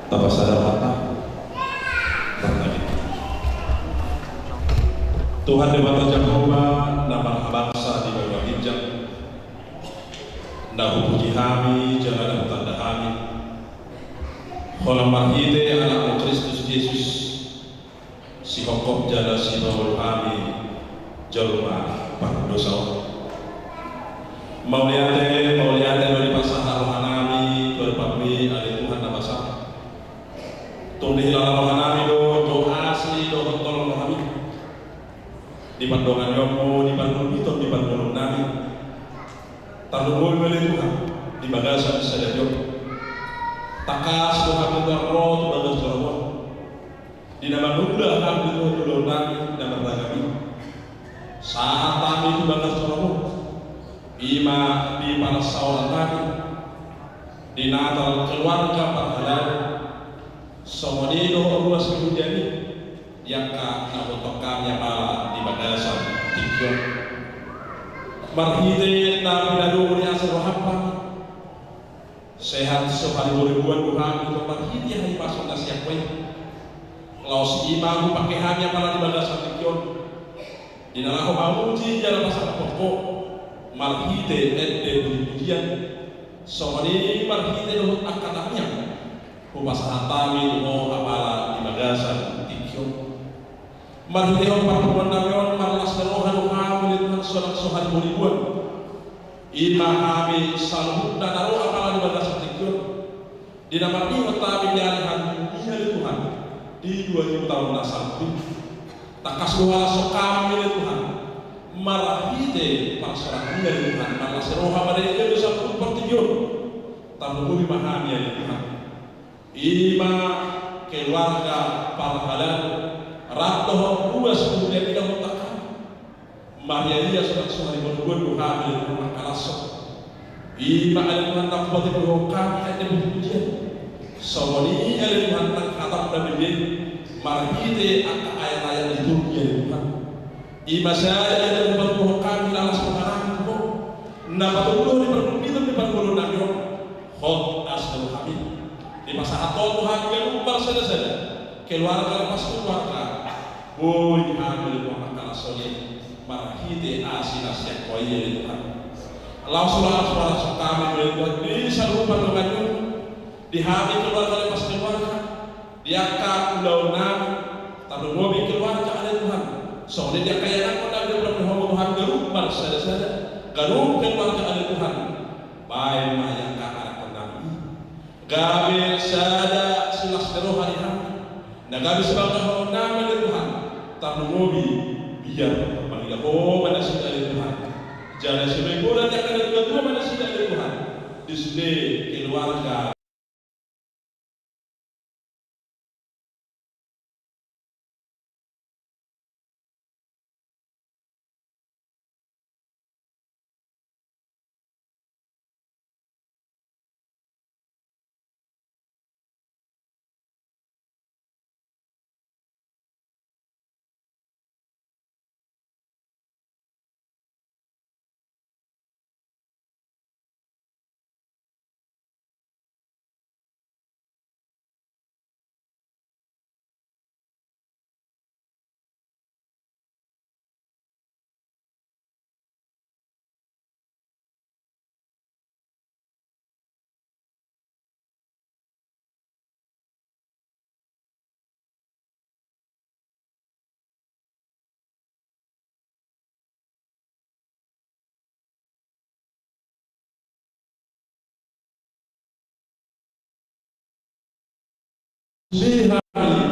Tanpa sadar mata bertanya, Tuhan Dewata Jehovah, nama bangsa di bawah hijab, nahu puji kami, jalan tanda kami, kolam marhide anak Kristus Yesus, si hokop jala si bawah kami, jalma dosa. Mauliate dari pasah rohanami, berpami ada Tuhan nama sah. Tundi hilal rohanami do asli do tolong rohani. Di pandongan yomo, di pandong itu, di pandong nami. Tarunggol beli Tuhan di bagasan sadayok. Takas Tuhan mengarro tu bagas roh. Di nama nulah kami tu dulu nami nama ragami. Saat kami tu bagas roh. Ima di para saudara kami di Natal keluarga perhalal semua di doa ruas kejadian yang kak nabotokannya malah di bagasan tikion marhide nabi lalu ni asal rohapan sehat sehari ribuan Tuhan itu marhide hari masuk nasi yang baik laos imam pakai hanya malah di bagasan tikion di dalam amuji jalan pasal pokok marhide pujian sohani marhide lo akanaknya humas hatami lo apala di bagasan tikyo marhide lo parpuan nabion marlas derohan lo hamil dengan solat sohan ribuan ima kami salud dan aro apala di bagasan tikyo di nama ini tapi dialihan dunia Tuhan di 2000 tahun nasab takas luar sokami Tuhan marahide pasrah dari Tuhan malah seroha pada dia bisa pertidur tanpa memahami ya Tuhan ima keluarga para halal ratoh luas kemudian tidak mutakan Maria dia sudah suami berbuat Tuhan dari rumah kalasok ima ada Tuhan tak boleh berhokam ada pujian sawali ada Tuhan tak kata pada bibir marahide akan ayat-ayat di dunia Tuhan Ima saya ada berbuah kami dalam sekarang itu, nama Tuhan diperlukan di bangkulu nabi, hot asal kami di masa atau Tuhan yang lupa saja keluarga lepas keluarga, boy kami di bawah kala soleh, marhide asin asyik koi di Tuhan. Langsung suara kami berbuat bisa lupa dengan di hati keluarga lepas keluarga, diangkat pulau nabi, tapi mobil keluarga ada Tuhan. Soalnya dia kaya nak pada dia berdoa Tuhan garuk balas saja garuk keluarga ada Tuhan baik mayang kakak nabi gabil sada silas deroh hari hari nah gabil sebagai nama ada Tuhan tak mobi biar panggil oh mana sudah ada Tuhan jangan sebagai bulan yang akan kedua mana sudah ada Tuhan di sini keluarga Sehari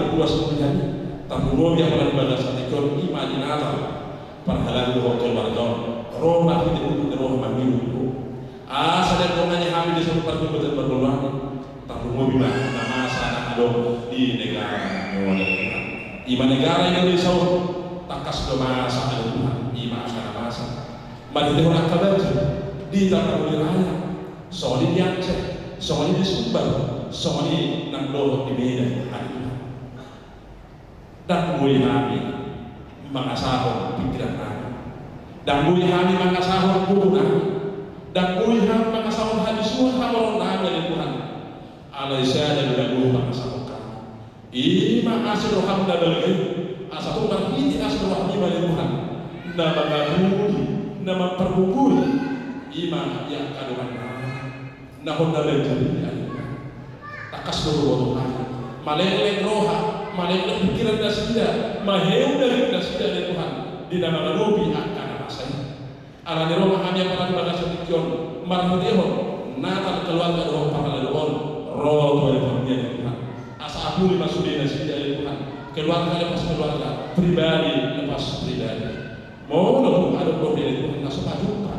berbuas menjadi tamu yang akan bagasan ikon imajinator perhalan hotel warga Roma itu roh mamilu asal romanya hamil di satu perkumpulan berbulan tamu bima nama sana ada di negara Indonesia ima negara Indonesia takas do masa ada Tuhan ima akan masa mari dia orang kabar di tanah wilayah soalnya di Aceh soalnya di Sumbar soalnya nang doh di Medan hari Tuhan dan mulai kami mengasahkan pikiran kami dan mulai kami mengasahkan buku kami dan mulai kami mengasahkan hadis Tuhan hamron kami dari Tuhan alaihissalam dan guru mengasahkan Ima asal roham dadal gay, asal tu berhenti asal roham ima di Tuhan. Nama ngabudi, nama perbukur, ima yang kaduan nahon dadal jadi takas dulu Tuhan. Maleleng roha, maleleng pikiran dasida, maheu dari dasida dari Tuhan. Di nama nabi akan masai. Alani roha hanya para bagas setikion, marmudihon, natal keluarga roh para leluhon, roh dari Tuhan. Asa aku lima sudi nasi dari Tuhan. Keluarga lepas keluarga, pribadi lepas pribadi. Mau lo ada doa dari Tuhan nasi pajuka.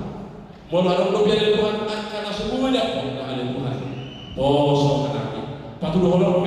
Mau ada doa dari Tuhan akan nasi mulia pun dari Tuhan. Bosok kenapa? Patu doa lo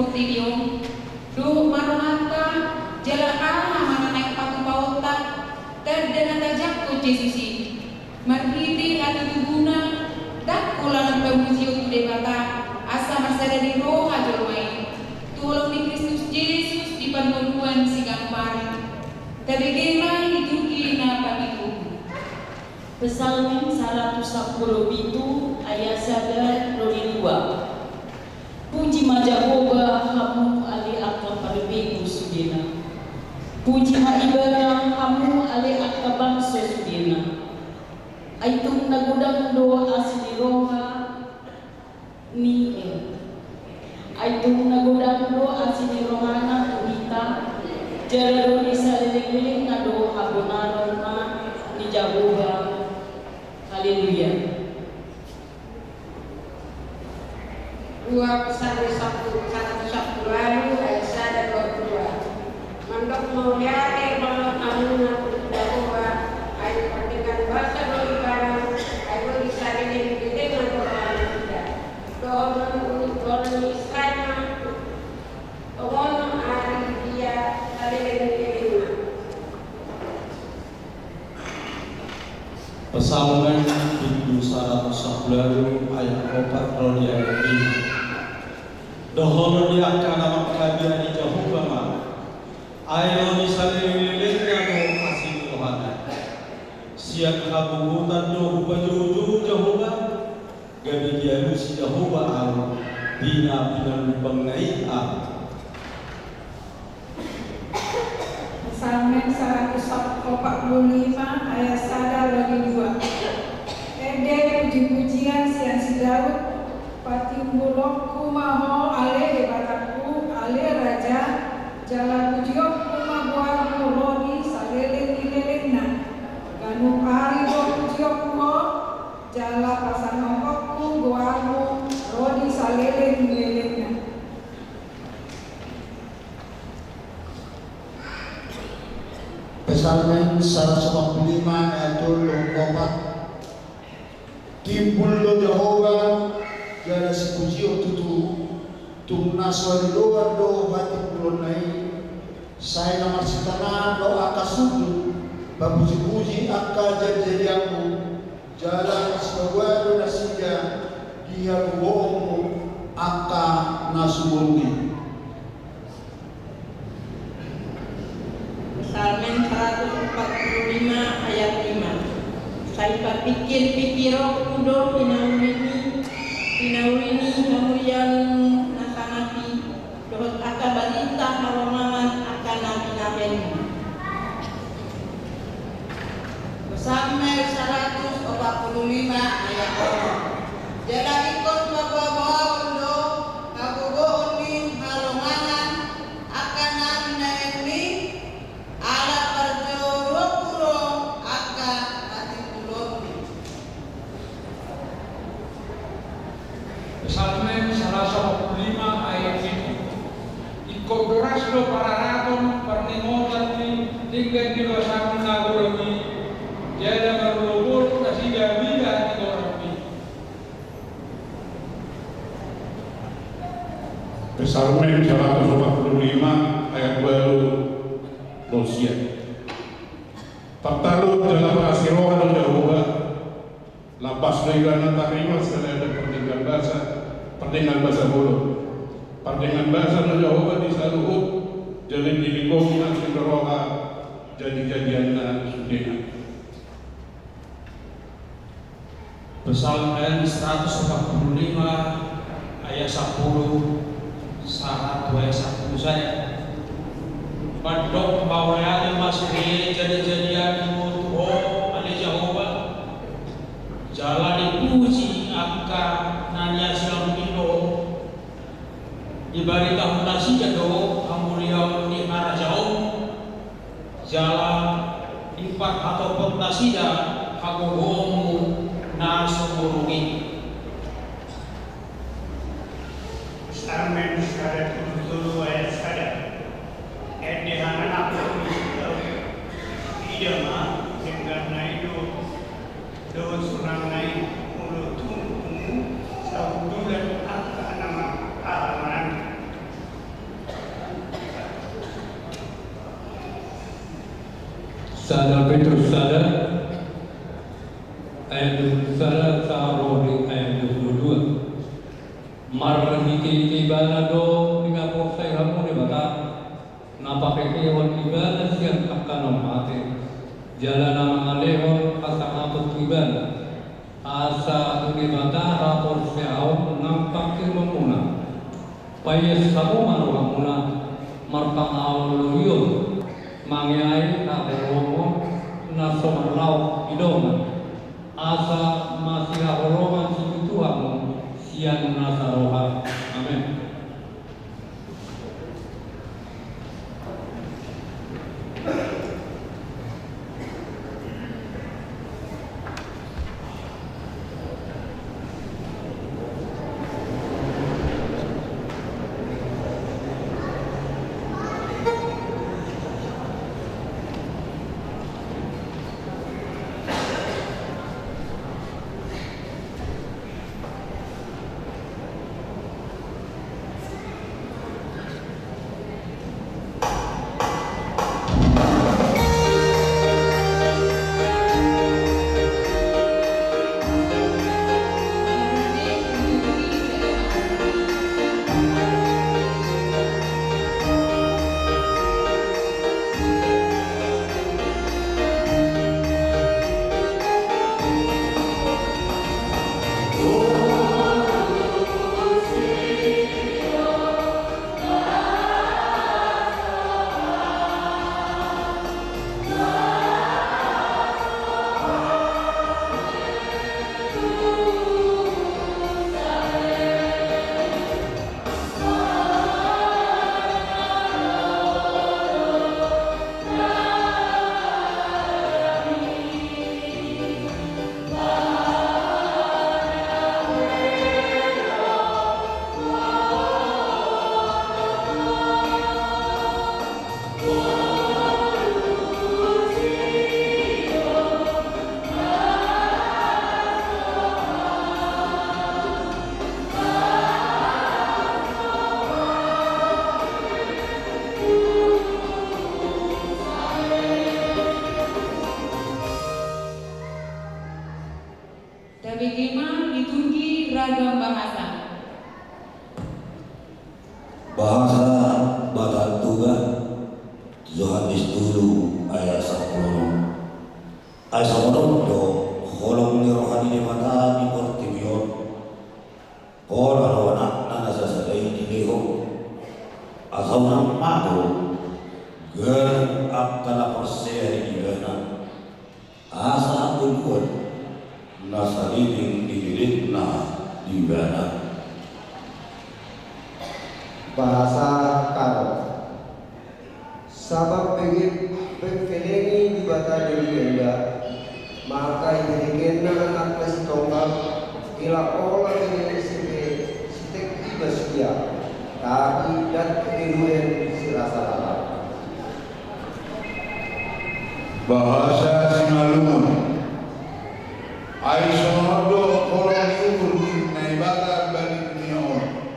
kurtidium du marmata jalakana mana naik patu pauta terdana tajak ku Yesusi marhiti hati tuguna dak kulangan pemuji untuk debata asa masada di roh hajolwai tolong di Kristus Yesus di panuruan si gampari tabegema hiduki na papiku. Psalm 117 ayat 1 2. Puji Majahoba hamu ali akal paribiku sudina. Puji maibara hamu ali akal bangsa sudina. Aitung nagudang doa asli roha ni Aitung nagudang doa asli rohana tuhita. Jalaru isa liling-liling na doa abonaron na ni Jahoba. Haleluya. 2 Pesanus 1 ayat 1-22. Mandok mulia balon amuna Jahoba ayat pertikan bahasa doi barang ayat disari dengan doa tidak. Doa Israel Tohon ari dia haleluya. Pesalmen Pintu 110 ayat 4 rodi ayat 5. Dohon dia kana makabian di Jahoba ma. Ayo misalnya do asin Yohana. Siap kabubutan do baju Jahoba. Gabi dia si Jahoba au bina lubang naik a. Psalmen 145 ayat 1-2. Ede puji-pujian siang si Daud patimbulokku maho ale debataku ale raja jalan pujiokku mabuarmu rodi saleleng-lelengna ganu pari do pujiokku jala pasanokokku buarmu rodi saleleng-lelengna. Psalmen 145 ayat 24. Timbul lo Jahoba jala si pujio tutu tumnaswa doa do batik bulon nai saya namar sitana do aka sujud bapuji-puji aka jadi aku jala asbawado nasija dia luomu aka nasubungi. Psalmen 145 ayat 5. Saya pikir-pikiro kudo pinaurini kamu yang nasanapi dohot aka balita haromangan aka nabi-nabi. Psalmen 145 ayat 2. Jala ikut bawa-bawa undo kabugo uning haromangan aka nabi-nabi ala perjoro puro aka Psalmen 145 ayat 7. Ikut beras lo para raton perningotan ni tinggal di luar nagurami jadi berlubur kasih gabila di korami. Psalmen 145 ayat 2 dosia. Pertalut dalam asirohan Jahoba lapas dengan tarima selain perdengan bahasa mulut. Perdengan bahasa Jahoba di saluhut jadi dilingkungi nasi roha jadi-jadian sudena. Psalmen 145 ayat 10 syarat ayat 1 saya. Padok bawaya masri jadi-jadian tuho ali Jahoba. Jalan dipuji angka nanya silang dino ibaratah nasi jado amulia ni arah jauh jalan empat atau pentasida hagogomu nasumurungi. Psalmen 170 ayat 1. Edehanan aku idama dengan naidu do surang naik mulut tunggu saudulan angka nama alaman Sada Petrus sada ayat 21 sampai ayat 22. Marhiki ibana do dengan posai kamu di bata napake hewan ibana siang akan mati jalan nama lehon asal apa ibana asa di bata rapor seau nampak memuna payah kamu maru kamuna marpang awal luyun mangyai kahoromo nasomarau idongan asa masih kahoroman si Tuhanmu siang nasaroha. Amin. Bagaimana liturgi ragam bahasa? Bahasa Batak Tuhan Yohanes dulu ayat 10. Ayat 10 do holong ni rohani ni mata di portibion. Orang anak nana sasadai di leho. Asal nama madu ger akala perse di bana. Asa akun nasaliling dihirit na di bana. Bahasa karo sabab pengelengi di bata dari genda maka dirigen na anak nasi tonggak ila olah ini sitek tiba setia tapi dan kehidupan sirasa lama. Bahasa Singalungun Aisonodo kolong diukur naibata balik nion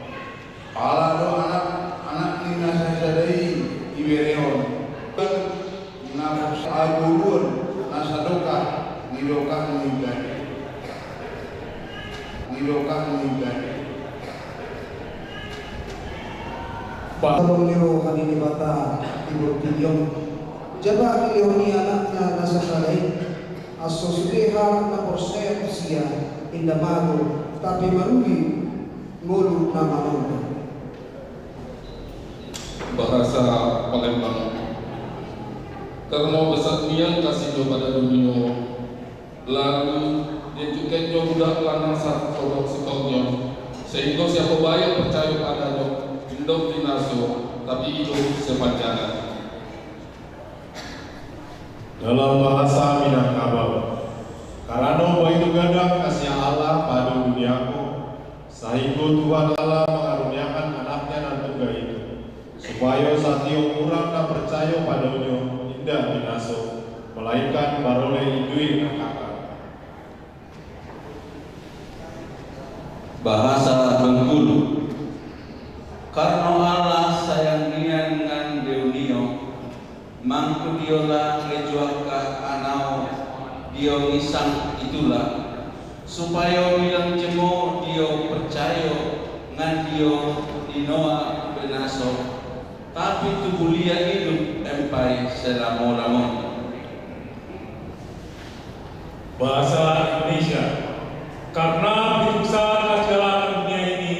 alado anak ni nasadai ibereon nafas agulun nasadoka nidokah nibay Pabong niro kanini bata tibur tinyong jaba ilihoni anak na nasa salay aso suliha na porser siya indamago tapi marugi ngulu na manuno. Bahasa Palembang karena besarnya kasih pada dunia lalu dia juga budak lanang satu kodok sekolnya sehingga siapa bayar percaya padanya hidup dinaso tapi hidup sepanjangan. Dalam bahasa Minangkabau, karena itu gadang kasih Allah pada duniaku, sehingga Tuhan Allah mengaruniakan anaknya dan tunggal itu, supaya satio kurang tak percaya padanya indah binaso, melainkan baroleh idui nakaka. Bahasa Bengkulu, karena Allah sayang dengan dunia, mangku diolah kejuaka sang itulah supaya bilang jemo dia percaya ngan dia dinoa benaso tapi tubulia hidup empai selama-lamanya. Bahasa Indonesia. Karena begitu besar kejalanan dunia ini,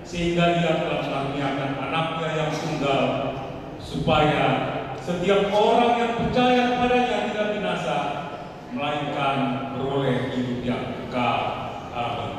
sehingga Dia telah mengaruniakan anaknya yang tunggal, supaya setiap orang yang percaya kepadanya tidak binasa, melainkan beroleh hidup yang kekal. Amin.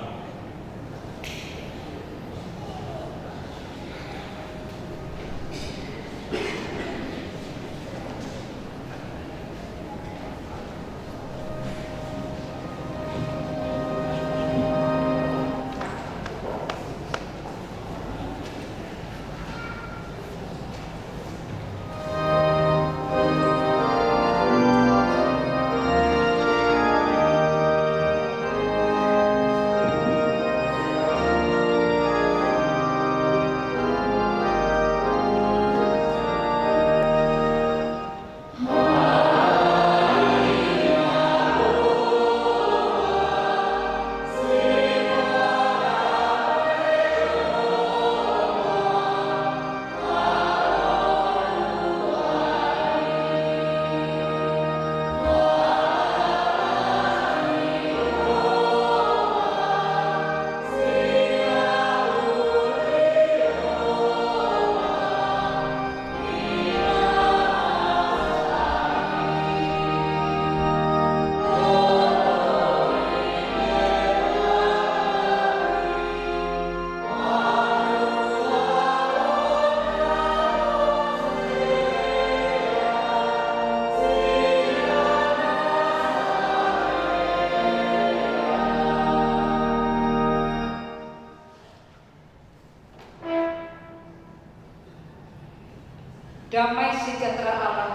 Damai sejahtera Allah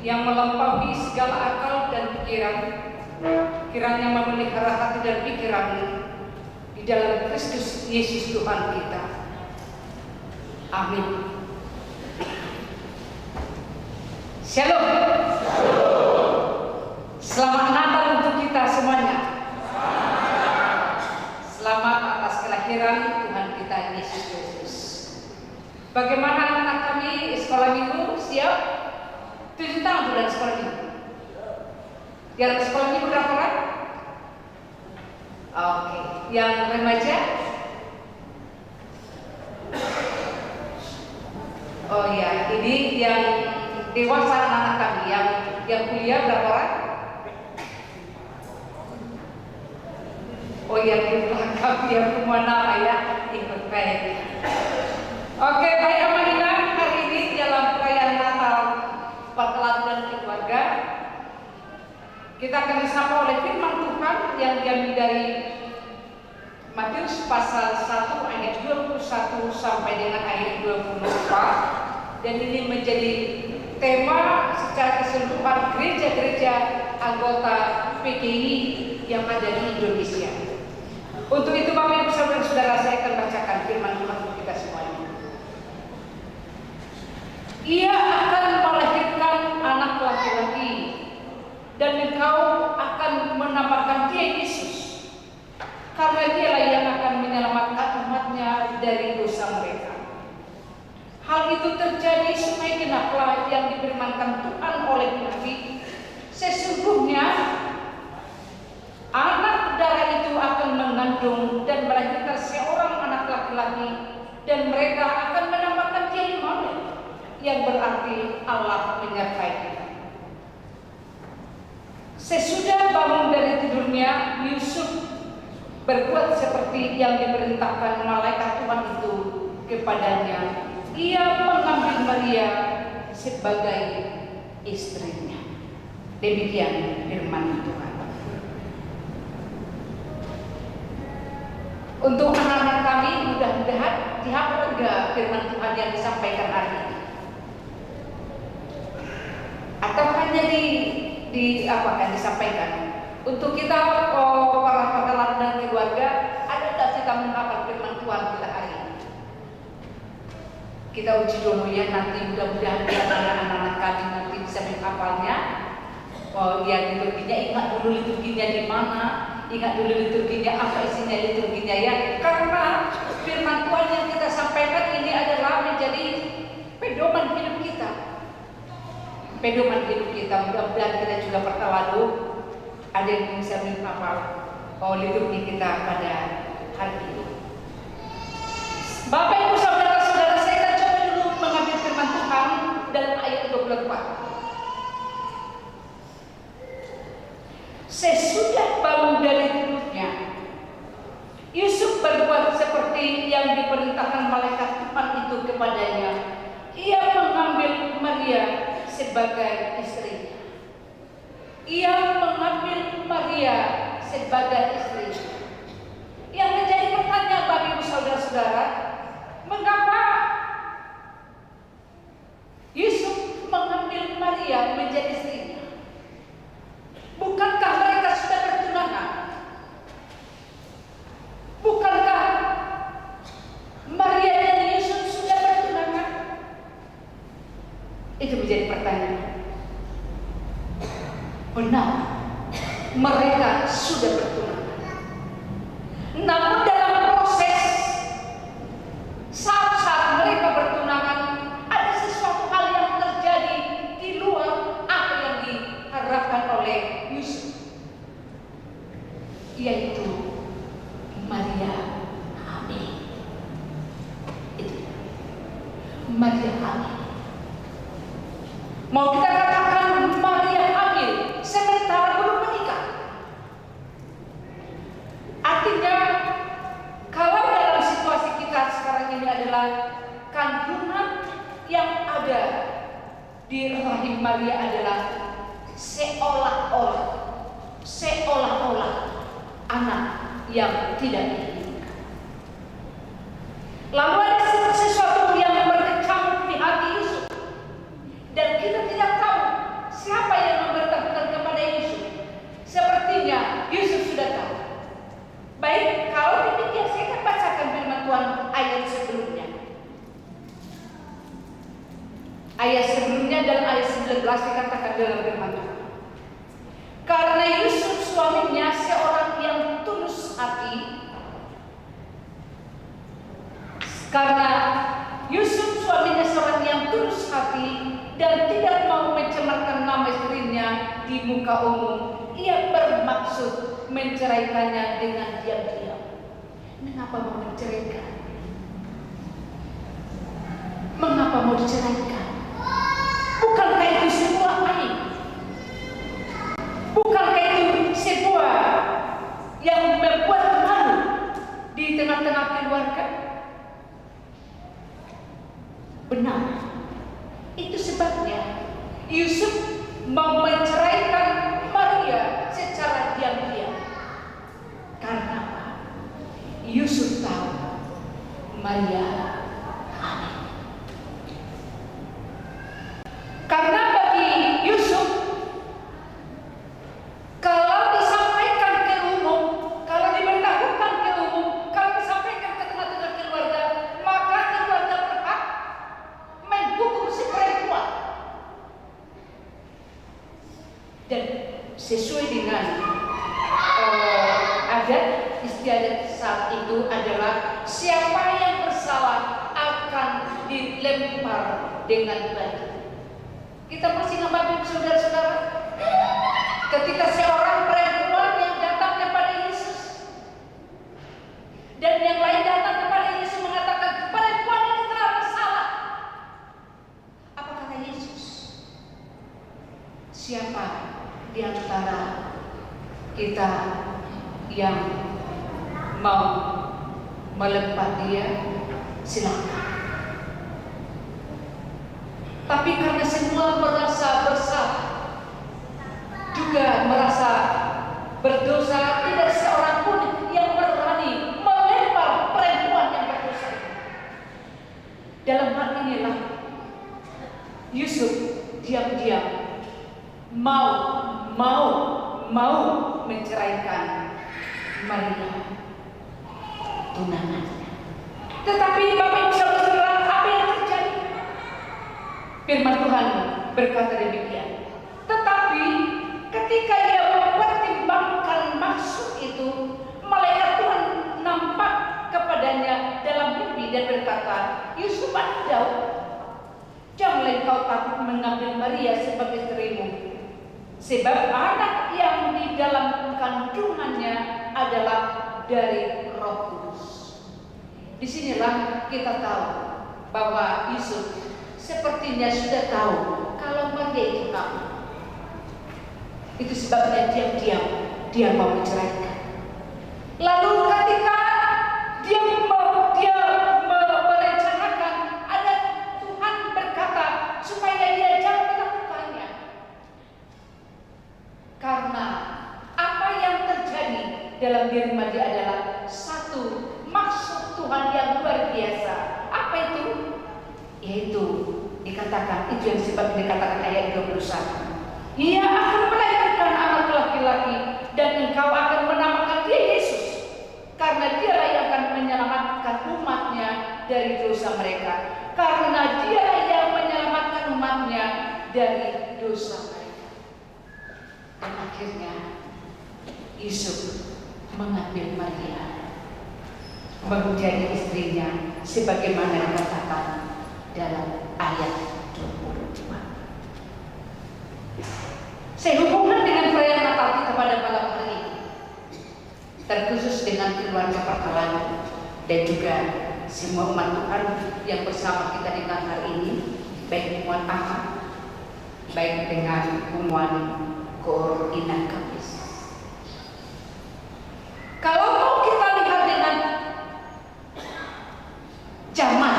yang melampaui segala akal dan pikiran, kiranya memelihara hati dan pikiranmu di dalam Kristus Yesus Tuhan kita. Amin. Shalom. Selamat Natal untuk kita semuanya. Selamat atas kelahiran Tuhan kita Yesus Kristus. Bagaimana anak kami sekolah minggu? Siap? 7 tahun bulan sekolah minggu. Yang sekolah minggu berapa orang? Oke. Yang remaja? Oh ya, ini yang dewasa anak kami. Yang kuliah berapa orang? Oh yang di belakang, yang semua nama ya, ikut baik. Oke, baik amanah, hari ini dalam perayaan Natal perkelaturan keluarga kita akan disapa oleh firman Tuhan yang diambil dari Matius pasal 1 ayat 21 sampai dengan ayat 24, dan ini menjadi tema secara keseluruhan gereja-gereja anggota PGI yang ada di Indonesia. Untuk itu Bapak Ibu Saudara-saudara, saya akan bacakan firman Tuhan untuk kita semuanya. Ia akan melahirkan anak laki-laki, dan engkau akan menampakkan dia Yesus, karena dialah yang akan menyelamatkan umatnya dari dosa mereka. Hal itu terjadi supaya genaplah yang difirmankan Tuhan oleh Nabi, sesungguhnya anak darah itu akan mengandung dan melahirkan seorang anak laki-laki, dan mereka akan menamakan dia Immanuel, yang berarti Allah menyertai kita. Sesudah bangun dari tidurnya, Yusuf berbuat seperti yang diperintahkan malaikat Tuhan itu kepadanya. Ia mengambil Maria sebagai istrinya. Demikian firman Tuhan. Untuk anak-anak kami, mudah-mudahan dihafal juga firman Tuhan yang disampaikan hari ini. Atau hanya disampaikan. Untuk kita para pekalan dan keluarga, ada tak kita menghafal firman Tuhan kita hari ini? Kita uji dulu ya, nanti mudah-mudahan anak-anak kami nanti bisa menghafalnya. Oh ya, liturginya ingat dulu liturginya di mana, ingat dulu liturginya apa isinya liturginya ya. Karena firman Tuhan yang kita sampaikan ini adalah menjadi pedoman hidup kita. Pedoman hidup kita. Mudah-mudahan kita juga bertawadhu. Ada yang bisa menghafal liturgi kita pada hari ini. Bapak Ibu saudara-saudara, saya akan coba dulu mengambil firman Tuhan dalam ayat 24. Sesudah bangun dari tidurnya, Yusuf berbuat seperti yang diperintahkan malaikat Tuhan itu kepadanya. Ia mengambil Maria sebagai istrinya. Ia mengambil Maria sebagai istrinya. Yang menjadi pertanyaan bagi ibu saudara-saudara, mengapa Yusuf mengambil Maria menjadi istrinya? Bukankah mereka sudah bertunangan? Bukankah Maria dan Yusuf sudah bertunangan? Itu menjadi pertanyaan. Benar, mereka sudah bertunangan. Namun dalam proses saat mereka bertunangan, ada sesuatu hal yang terjadi di luar apa yang diharapkan oleh Yusuf, yaitu Maria hamil. Itu Maria hamil. Mau kita katakan Maria hamil sementara belum menikah. Artinya, kalau dalam situasi kita sekarang ini adalah kandungan yang ada di rahim Maria adalah seolah-olah anak yang tidak diinginkan. Lalu ada sesuatu yang berkecamuk di hati Yusuf, dan kita tidak tahu siapa yang memberitahukan kepada Yusuf. Sepertinya Yusuf sudah tahu. Baik, kalau demikian saya akan bacakan firman Tuhan ayat sebelumnya. Ayat sebelumnya dalam ayat 19 dikatakan dalam firman Tuhan. Karena Yusuf suaminya seorang yang tulus hati. Karena Yusuf suaminya seorang yang tulus hati dan tidak mau mencemarkan nama istrinya di muka umum, ia bermaksud menceraikannya dengan diam-diam. Mengapa mau menceraikan? Mengapa mau diceraikan? Bukankah itu sebuah aib? Bukankah itu sebuah yang membuat malu di tengah-tengah keluarga? Benar. Itu sebabnya Yusuf mau menceraikan Maria secara diam-diam. Karena apa? Yusuf tahu Maria hamil. Karena bagi Yusuf, kalau disampaikan ke umum, kalau diberitahukan ke umum, kalau disampaikan ke tengah-tengah keluarga, maka keluarga berhak menghukum si perempuan. Dan sesuai dengan adat istiadat saat itu adalah siapa yang bersalah akan dilempar dengan batu. Kita masih ingat saudara-saudara, ketika seorang perempuan yang datang kepada Yesus dan yang lain datang kepada Yesus mengatakan perempuan ini telah bersalah. Apa kata Yesus? Siapa di antara kita yang mau melempar dia, silakan. Tapi karena semua merasa bersalah, juga merasa berdosa, tidak seorang pun yang berani melempar perempuan yang berdosa. Dalam hal inilah Yusuf diam-diam mau menceraikan Maria, tunangannya. Tetapi Bapak Ibu saudara, apa yang terjadi? Firman Tuhan berkata demikian. Tetapi ketika ia mempertimbangkan maksud itu, malaikat Tuhan nampak kepadanya dalam mimpi dan berkata, Yusuf Daud, janganlah engkau takut mengambil Maria sebagai istrimu, sebab anak yang di dalam kandungannya adalah dari Roh Kudus. Disinilah kita tahu bahwa Yusuf sepertinya sudah tahu kalau Maria itu kamu. Itu sebabnya diam-diam dia mau menceraikan. Lalu ketika dia merencanakan, ada Tuhan berkata supaya dia jangan melakukannya. Karena apa yang terjadi dalam diri Maria adalah satu maksud Tuhan yang luar biasa. Apa itu? Yaitu dikatakan, itu yang sebab dikatakan ayat 21. Ia akan melahirkan anak laki-laki dan engkau akan menamakan dia Yesus, karena dialah yang akan menyelamatkan umatnya dari dosa mereka. Karena dialah yang menyelamatkan umatnya dari dosa mereka. Dan akhirnya Yusuf mengambil Maria menjadi istrinya sebagaimana dikatakan dalam ayat 22. Sehubungan dengan perayaan Natal kita pada malam hari ini, terkhusus dengan keluarga perkalan dan juga semua umat Tuhan yang bersama kita dengan hari ini, baik Umuan Ahmad, baik dengan Umuan Gor Inan Kamis. Kalau mau kita lihat dengan zaman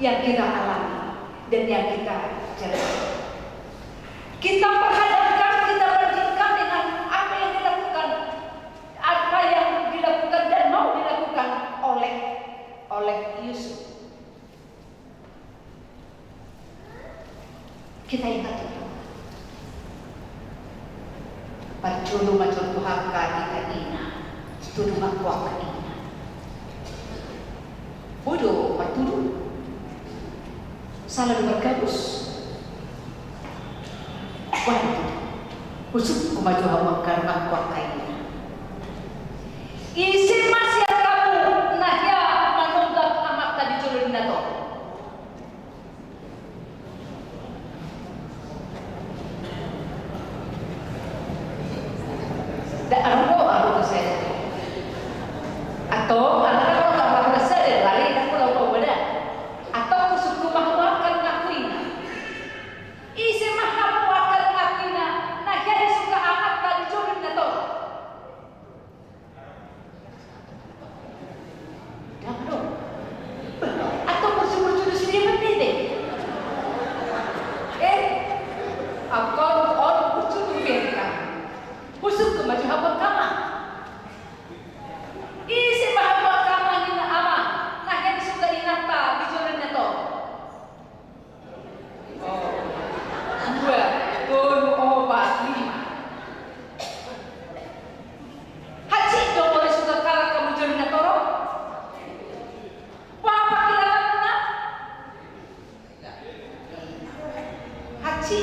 yang kita alami dan yang kita jalani, kita perhadapkan, kita bandingkan dengan apa yang dilakukan, apa yang dilakukan dan mau dilakukan oleh Yusuf. Kita ingat itu. Perculu macam Tuhan kita ina, tuduh makuak ina. Bodoh bertuduh, salah bergabus. Waduh, khusus kumaju hawa karena kuat kainnya. Isi masih kamu nahya manunggak amat tadi culun nato. Dan aku saya. Atau anak kalau tak saya lari dan pulau kau beda. Atau khusus kumahuakan ngakuina. Isi mahamuakan ngakuina. Nah jadi suka amat tadi culun nato. Atau bersumber di sini penting. Aku orang bersumber biarkan. Busuk ke maju hamba kama. Isi bahwa kama nina ama. Nah yang suka inata di jodohnya to. Oh, 2, 5. Haji dong boleh suka kalah kamu jodohnya toro. Papa kilalatna. Haji.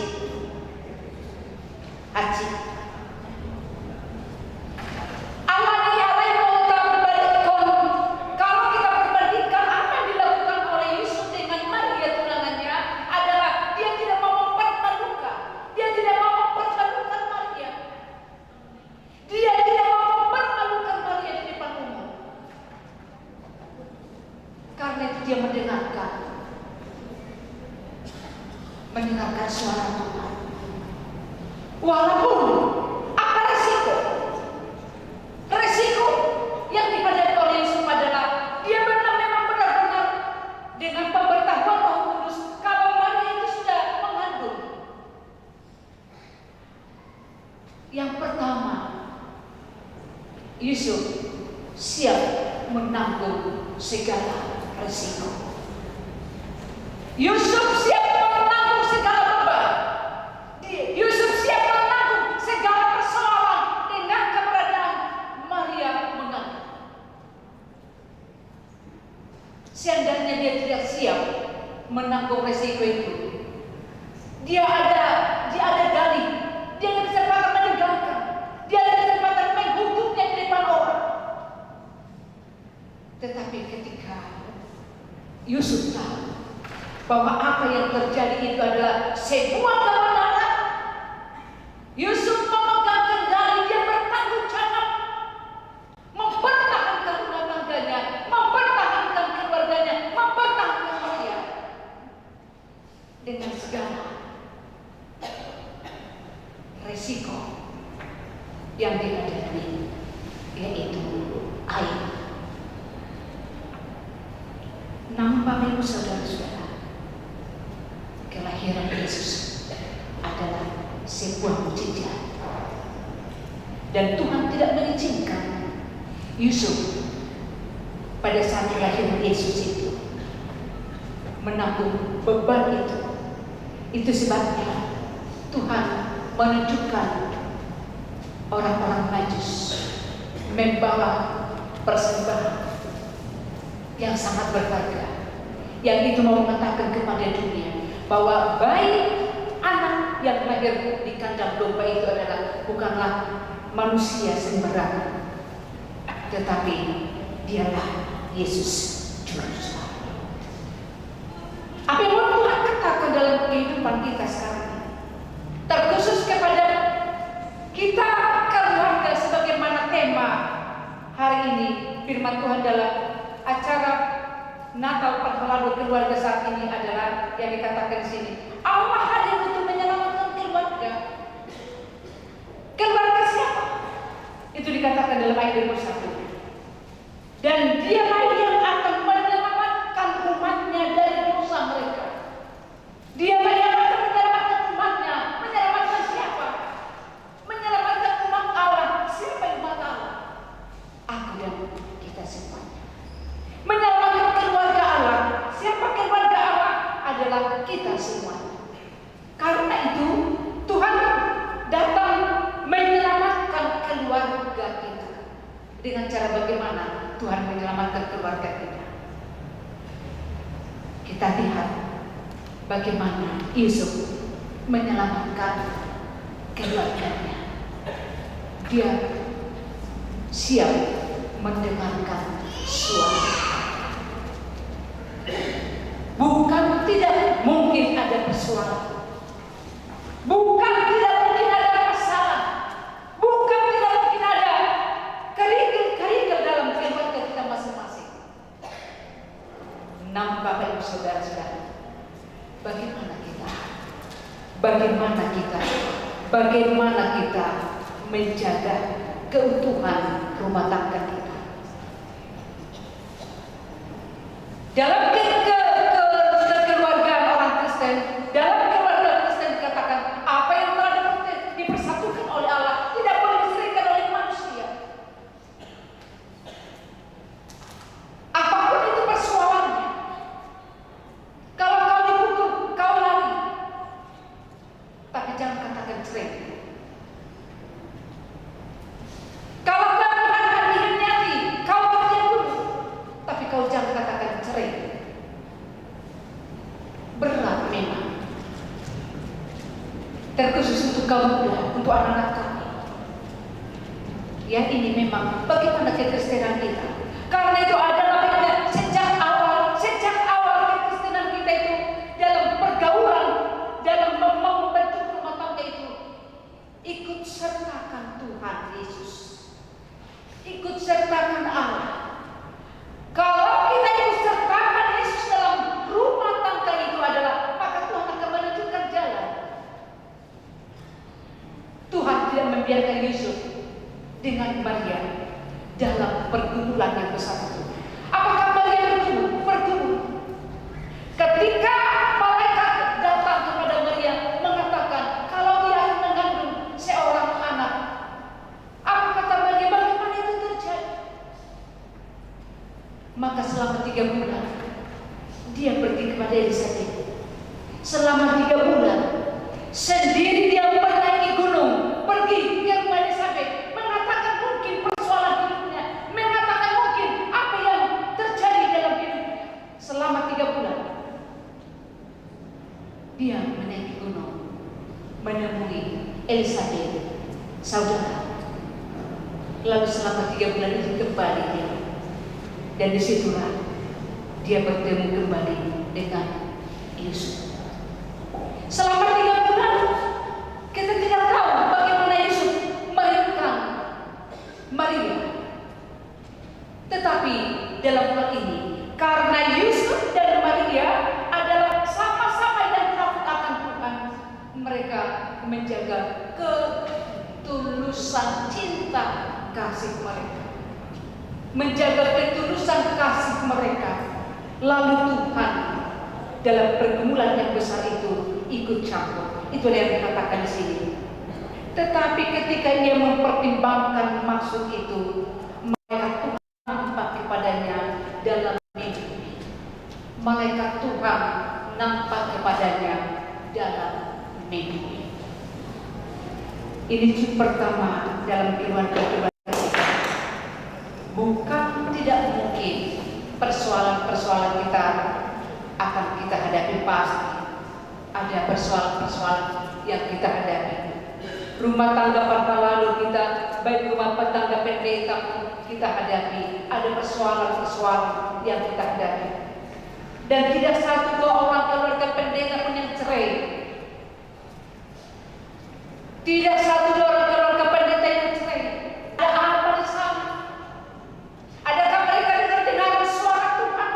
Kalau kita perbandingkan apa yang dilakukan oleh Yusuf dengan Maria tunangannya adalah dia tidak mau mempermalukan, dia tidak mau mempermalukan Maria, dia tidak mau mempermalukan Maria di depan umum. Karena itu dia mendengarkan suara Tuhan. Walaupun apa resiko yang dihadapi oleh Yusuf adalah dia memang benar-benar dengan pemberitahuan Roh Kudus kalau Maria itu sudah mengandung. Yang pertama, Yusuf siap menanggung segala resiko. Yusuf siap menanggung segala beban. Yusuf siap menanggung segala persoalan dengan keberadaan Maria mengandung. Seandainya dia tidak siap menanggung resiko itu, dia ada dalih, dia nggak bisa katakan Yusuf tahu bahwa apa yang terjadi itu adalah sebuah kebenaran. Yusuf memegang kendali, dia bertanggung jawab mempertahankan rumah tangganya, mempertahankan keluarganya, mempertahankan Maria dengan segala resiko yang dihadapi, yaitu air. Nampaknya saudara-saudara, kelahiran Yesus adalah sebuah mukjizat, dan Tuhan tidak mengizinkan Yusuf pada saat kelahiran Yesus itu menanggung beban itu. Itu sebabnya Tuhan menunjukkan orang-orang Majus membawa persembahan yang sangat berharga, yang itu mau mengatakan kepada dunia bahwa bayi anak yang lahir di kandang domba itu adalah bukanlah manusia sembarangan, tetapi dialah Yesus Juru Selamat. Apa yang mau Tuhan katakan dalam kehidupan kita sekarang, terkhusus kepada kita keluarga, sebagaimana tema hari ini firman Tuhan dalam acara Natal Penghalalu Keluarga saat ini adalah yang dikatakan di sini, Allah hadir untuk menyelamatkan keluarga. Keluarga siapa? Itu dikatakan dalam ayat 21. Dan dialah yang akan menyelamatkan umatnya dari dosa mereka. Dialah yang akan menyelamatkan umatnya. Menyelamatkan siapa? Menyelamatkan umat Allah. Siapa umat Allah? Aku dan kita semuanya. Menyelamatkan keluarga Allah. Siapa keluarga Allah? Adalah kita semua. Karena itu Tuhan datang menyelamatkan keluarga kita. Dengan cara bagaimana Tuhan menyelamatkan keluarga kita? Kita lihat bagaimana Yusuf menyelamatkan keluarganya. Dia siap mendengarkan suara. Bukan tidak mungkin ada persoalan, bukan tidak mungkin ada masalah, bukan tidak mungkin ada kerikil-kerikil dalam keluarga kita masing-masing. Nampak Bapak saudara-saudara, bagaimana kita menjaga keutuhan rumah tangga kita. Dalam kekeluargaan orang Kristen, dalam keluarga Kristen dikatakan apa yang telah dipersatukan oleh Allah tidak boleh diselingkan oleh manusia. Apapun itu persoalannya, kalau kau dipukul, kau lari, tapi jangan katakan cerai. Kalau kau akan dihianati, kau berdiam dulu, tapi kau jangan katakan cerai. Berat memang, terkhusus untuk kaum muda, untuk anak-anak kami. Ya, ini memang bagaimana kekristenan kita. Karena itu adalah sejak awal kekristenan kita itu dalam pergaulan, dalam membentuk rumah tangga itu, ikut sertakan Tuhan Yesus, ikut sertakan Allah. Kalau kita ikut sertakan Yesus dalam rumah tangga itu adalah, maka Tuhan akan menunjukkan jalan. Tuhan tidak membiarkan Yusuf dengan Maria dalam pergumulan yang besar itu. Apakah Maria bergumul? Ketika malaikat datang kepada Maria mengatakan kalau dia akan mengandung seorang anak, apa kata Maria? Bagaimana itu terjadi? Maka selama 3 bulan dia pergi kepada Elisabeth. Selama 3 bulan sendiri dia menaiki gunung, pergi ke rumah Elisabeth, mengatakan mungkin persoalan hidupnya, mengatakan mungkin apa yang terjadi dalam hidupnya. Selama 3 bulan dia menaiki gunung menemui Elisabeth, saudara. Lalu selama 3 bulan itu kembali dia. Dan disitulah dia bertemu kembali dengan Yusuf. Selama 3 bulan kita tidak tahu bagaimana Yusuf merindukan Maria. Tetapi dalam hal ini, karena Yusuf dan Maria adalah sama-sama yang takut akan Tuhan, mereka menjaga ketulusan cinta kasih mereka, menjaga ketulusan kasih mereka. Lalu Tuhan dalam pergumulan yang besar itu ikut campur. Itu yang dikatakan di sini. Tetapi ketika ia mempertimbangkan maksud itu, maka Tuhan nampak kepadanya dalam mimpi. Malaikat Tuhan nampak kepadanya dalam mimpi. Ini pertama dalam kehidupan kita. Bukan tidak mungkin persoalan-persoalan kita akan kita hadapi, pasti ada persoalan-persoalan yang kita hadapi. Rumah tangga parta lalu kita, baik rumah tangga pendeta kita hadapi, ada persoalan-persoalan yang kita hadapi. Dan tidak 1-2 orang keluarga pendeta pun yang cerai. Tidak 1-2 orang keluarga pendeta yang cerai. Ada apa di sana? Adakah mereka dengar suara Tuhan?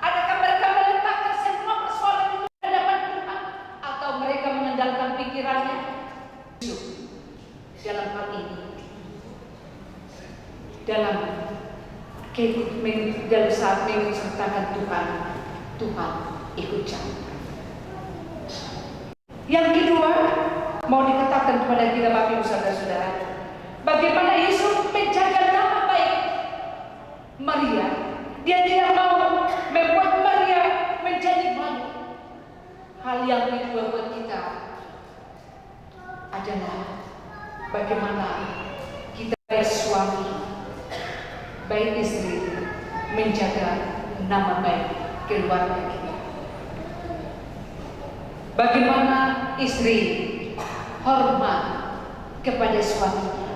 Adakah mereka meletakkan semua persoalan itu di hadapan Tuhan? Atau mereka mengandalkan pikirannya? Dalam hal ini, dalam saat mensertakan Tuhan, Tuhan ikut campur. Yang kedua, mau dikatakan kepada kita Bapak Ibu Saudara-saudara, bagaimana Yesus menjaga nama baik Maria. Dia tidak mau membuat Maria menjadi malu. Hal yang kedua buat kita adalah bagaimana kita baik suami, baik istri menjaga nama baik keluarga kita. Bagaimana istri hormat kepada suaminya.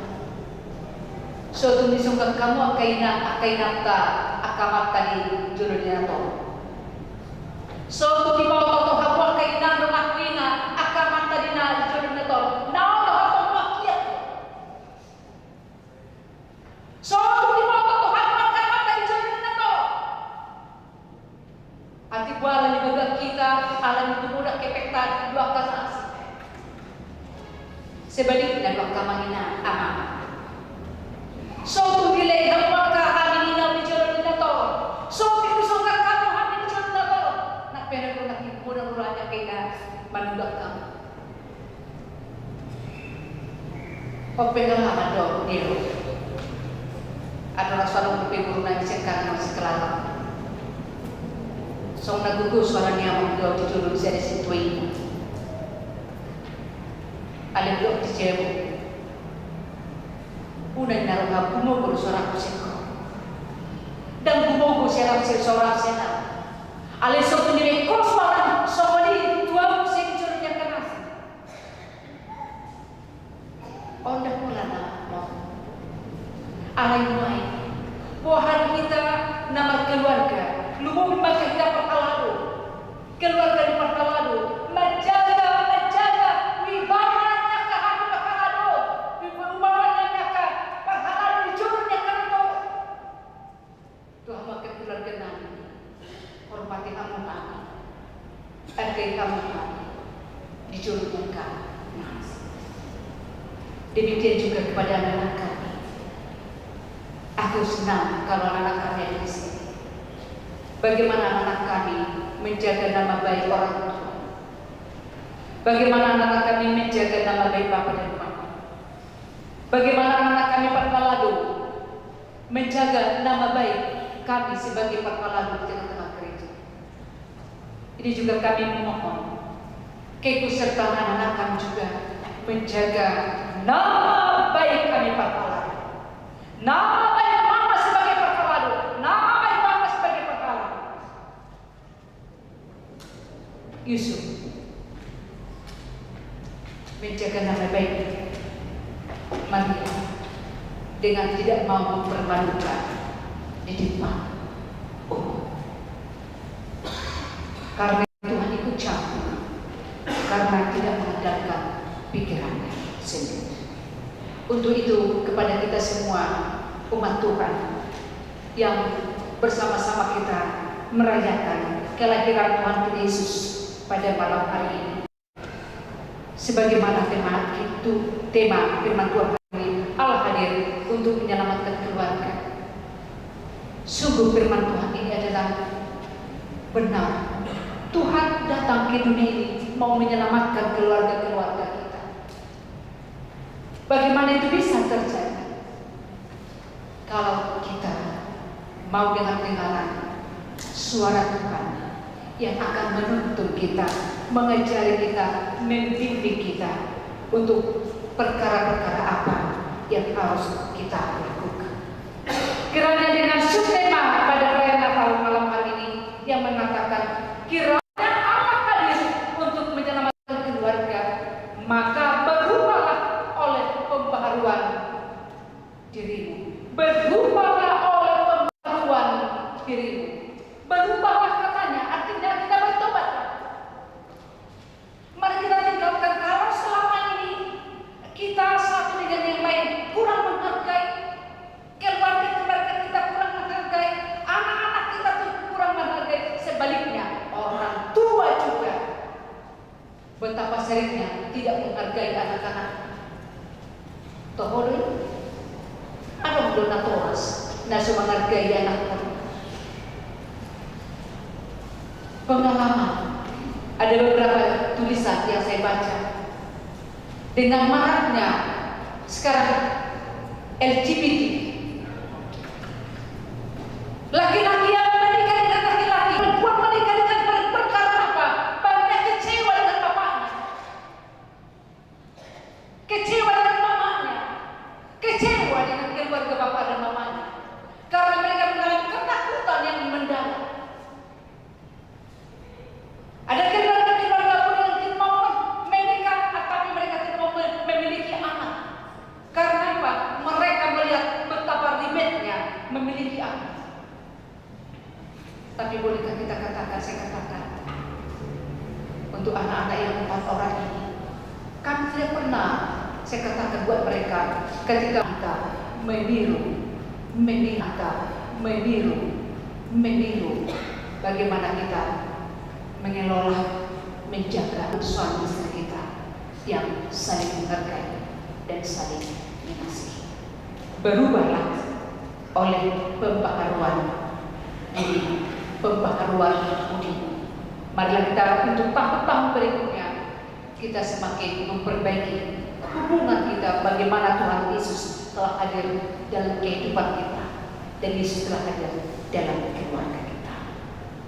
So tulisungkan kamu akainata akamat tadi judulnya to. So tu mau to kamu akainan rumakwina akamat tadi na judulnya to. Now to kamu makiat. So tu mau to kamu akamat tadi judulnya to. Ati buala ni baga kita alam itu mudah kepekta dua kanas. Sebaliknya dua kamangina ama. So tu dilay hampa ka hamina bicara na to. So itu sokat kamu hamina bicara na to. Nak pera ko nakikuna uranya kay na manundak kamu. Pagpengalaman do nilo. Adalah suatu peguru na isang masih kelala. So nagugo suara niya mo do titulog sa situay. Alam do di jewo. Unay naroon bumugo suara ko siya. Dan bumugo siya suara siya. Alam so pinili ko suara so mali tuwa mo siya dito niya kanas. Onda pula na mo. Alay mo ay buhay kita na magkeluarga. Lumubog ba kita pertalado? Keluarga di pertalado menjaga wibawanya ke hati pertalado, wibawanya ke pertalado dijurnya kan itu. Tuhan makin keluarga nanti hormati kamu kami, hargai kamu kami, dijurnya kan. Demikian juga kepada anak kami. Aku senang kalau anak kami ada di sini. Bagaimana anak kami menjaga nama baik orang tua? Bagaimana anak kami menjaga nama baik Bapak dan Mama? Bagaimana anak kami pertalado menjaga nama baik kami sebagai pertalado di tengah-tengah gereja? Ini juga kami memohon keikutsertaan anak kami juga menjaga nama baik kami pertalado, nama baik Mama sebagai pertalado, nama baik Mama sebagai pertalado. Yusuf menjaga nama baik Maria dengan tidak mau mempermalukan di depan umum. Karena Tuhan ikut campur, karena tidak mengandalkan pikirannya sendiri. Untuk itu kepada kita semua umat Tuhan yang bersama-sama kita merayakan kelahiran Tuhan kita Yesus pada malam hari ini, sebagaimana tema firman Tuhan hari ini, Allah hadir untuk menyelamatkan keluarga. Sungguh firman Tuhan ini adalah benar. Tuhan datang ke dunia ini mau menyelamatkan keluarga-keluarga kita. Bagaimana itu bisa terjadi? Kalau kita mau dengar-dengaran suara Tuhan yang akan menuntun kita, mengajari kita, membimbing kita untuk perkara-perkara apa yang harus kita lakukan. Kiranya dengan subtema pada perayaan Natal malam hari ini yang mengatakan kiranya Allah hadir untuk menyelamatkan keluarga, maka berubahlah oleh pembaharuan dirimu. Berubahlah oleh pembaharuan dirimu. Berubahlah katanya, artinya kita bertobat. Mari kita tinggalkan kalau selama ini kita satu dengan yang lain kurang menghargai keluarga kita, kurang menghargai anak-anak kita tuh kurang menghargai. Sebaliknya orang tua juga betapa seringnya tidak menghargai anak-anak. Tohori ada donatoras nasu menghargai anak-anak. Pengalaman, ada beberapa tulisan yang saya baca dengan maraknya sekarang LGBT, laki-laki yang menikah dengan laki-laki, perempuan menikah dengan perempuan karena apa? Banyak kecewa dengan bapaknya, kecewa dengan mamanya, kecewa dengan keluarga bapak dan mamanya, karena mereka mengalami ketakutan yang mendalam. Ada keluarga-keluarga pun yang tidak mau menikah, tapi mereka tidak mau memiliki anak. Karena apa? Mereka melihat betapa ribetnya memiliki anak. Tapi bolehkah kita katakan, saya katakan, untuk anak-anak yang 4 orang ini, kami tidak pernah, saya katakan buat mereka, ketika kita meniru bagaimana kita mengelola, menjaga suami istri kita yang saling menghargai dan saling mengasihi. Berubahlah oleh pembaharuan diri, pembaharuan budi. Marilah kita untuk tahun-tahun berikutnya kita semakin memperbaiki hubungan kita, bagaimana Tuhan Yesus telah hadir dalam kehidupan kita dan Yesus telah hadir dalam keluarga kita.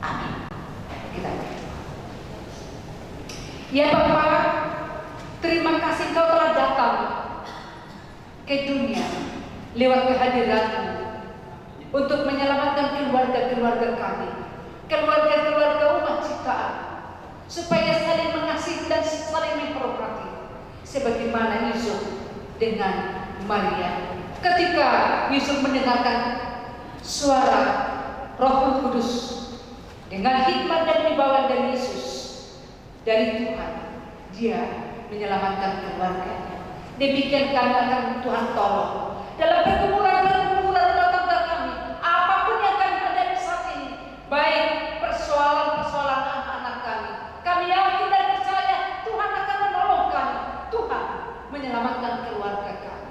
Amin. Kita berdoa. Ya Bapa, terima kasih Kau telah datang ke dunia lewat kehadiran-Mu untuk menyelamatkan keluarga-keluarga kami, keluarga-keluarga umat ciptaan, supaya saling mengasihi dan saling memperopati, sebagaimana Yusuf dengan Maria. Ketika Yusuf mendengarkan suara Roh Kudus dengan hikmat dan wibawa dari Yesus, dari Tuhan, dia menyelamatkan keluarganya. Demikian kami akan Tuhan tolong dalam pergumulan rumah tangga kami, apapun yang kami hadapi saat ini, baik persoalan-persoalan anak-anak kami. Kami yakin dan percaya Tuhan akan menolong kami. Tuhan menyelamatkan keluarga kami.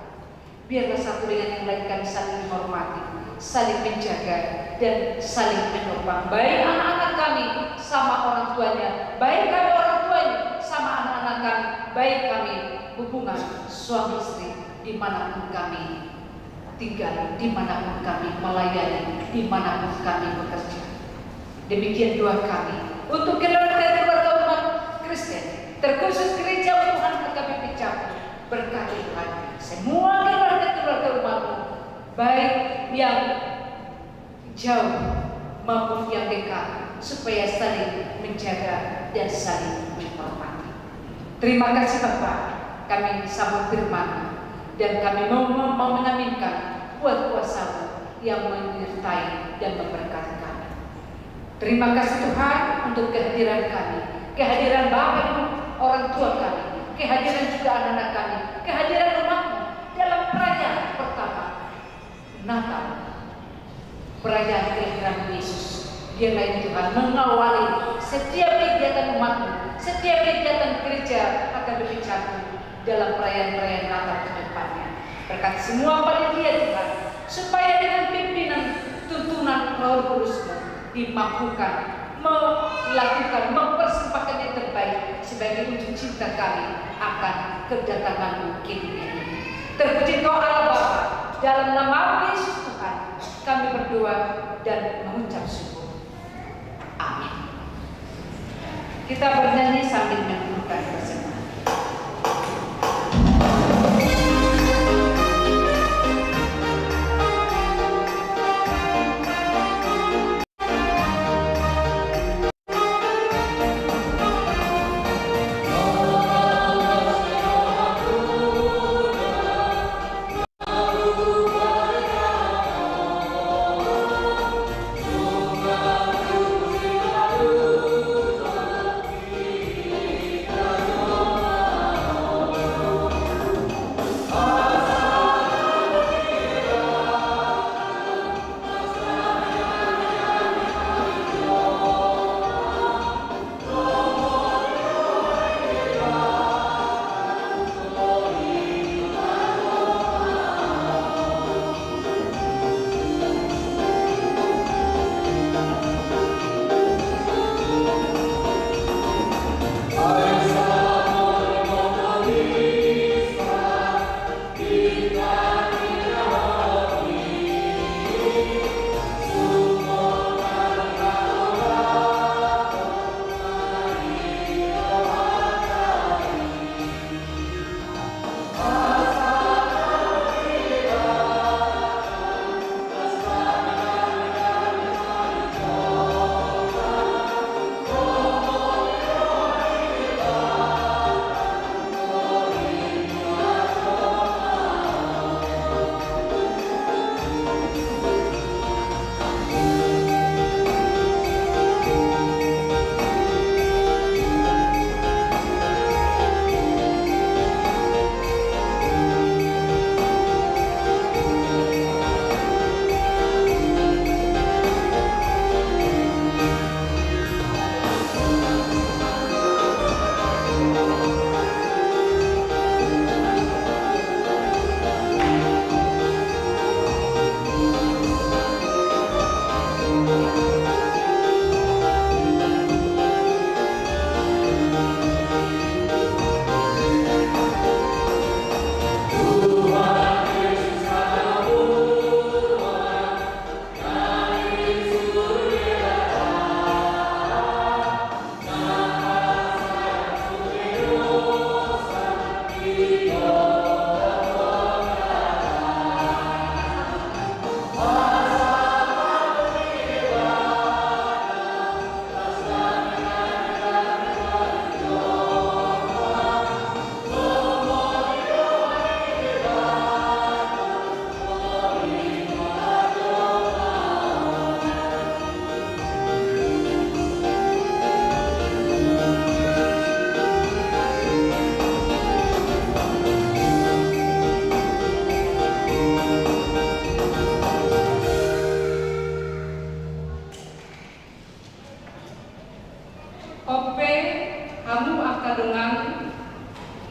Biarlah satu dengan yang lain kami saling menghormati, saling menjaga, dan saling menopang. Baik anak-anak kami sama orang tuanya, baik kami orang tuanya sama anak-anak kami, baik kami hubungan suami istri dimanapun kami tinggal, dimanapun kami melayani, dimanapun kami bekerja. Demikian doa kami untuk keluarga-keluarga umat Kristen, terkhusus gereja Tuhan HKBP Cakung. Berkati Tuhan semua keluarga-keluarga umat-Mu, baik yang jauh maupun yang dekat, supaya saling menjaga dan saling menghormati. Terima kasih Bapa, kami sambut firman dan kami mau mengaminkan buat kuasa-Mu yang menyertai dan memberkati kami. Terima kasih Tuhan untuk kehadiran kami, kehadiran Bapak Ibu, orang tua kami, kehadiran juga anak-anak kami, kehadiran umat-Mu dalam perayaan pertama Natal, perayaan kelahiran Yesus. Biarlah Tuhan mengawali setiap kegiatan umat-Mu, setiap kegiatan gereja akan lebih cantik dalam perayaan-perayaan Natal ke depannya. Berkati semua panitia Tuhan, supaya dengan pimpinan tuntunan Roh Kudus-Mu dimampukan melakukan, mempersembahkan yang terbaik sebagai wujud cinta kami akan kedatangan-Mu ke dunia ini. Terpuji Engkau Allah Bapa, dalam nama Yesus Tuhan kami berdoa dan mengucap syukur. Amin. Kita bernyanyi sambil menundukkan persembahan.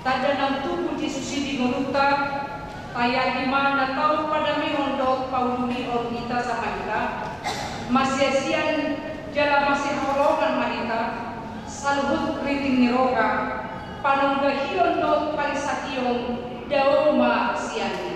Tadanang tubuh Yesus di Nuruta, kaya gimana tahu pada mihondok pauluni kita sama kita, masih sian jala masih holongan mahita, salhut riting niroga, panungga hiondok palisakiong dauma sian kita.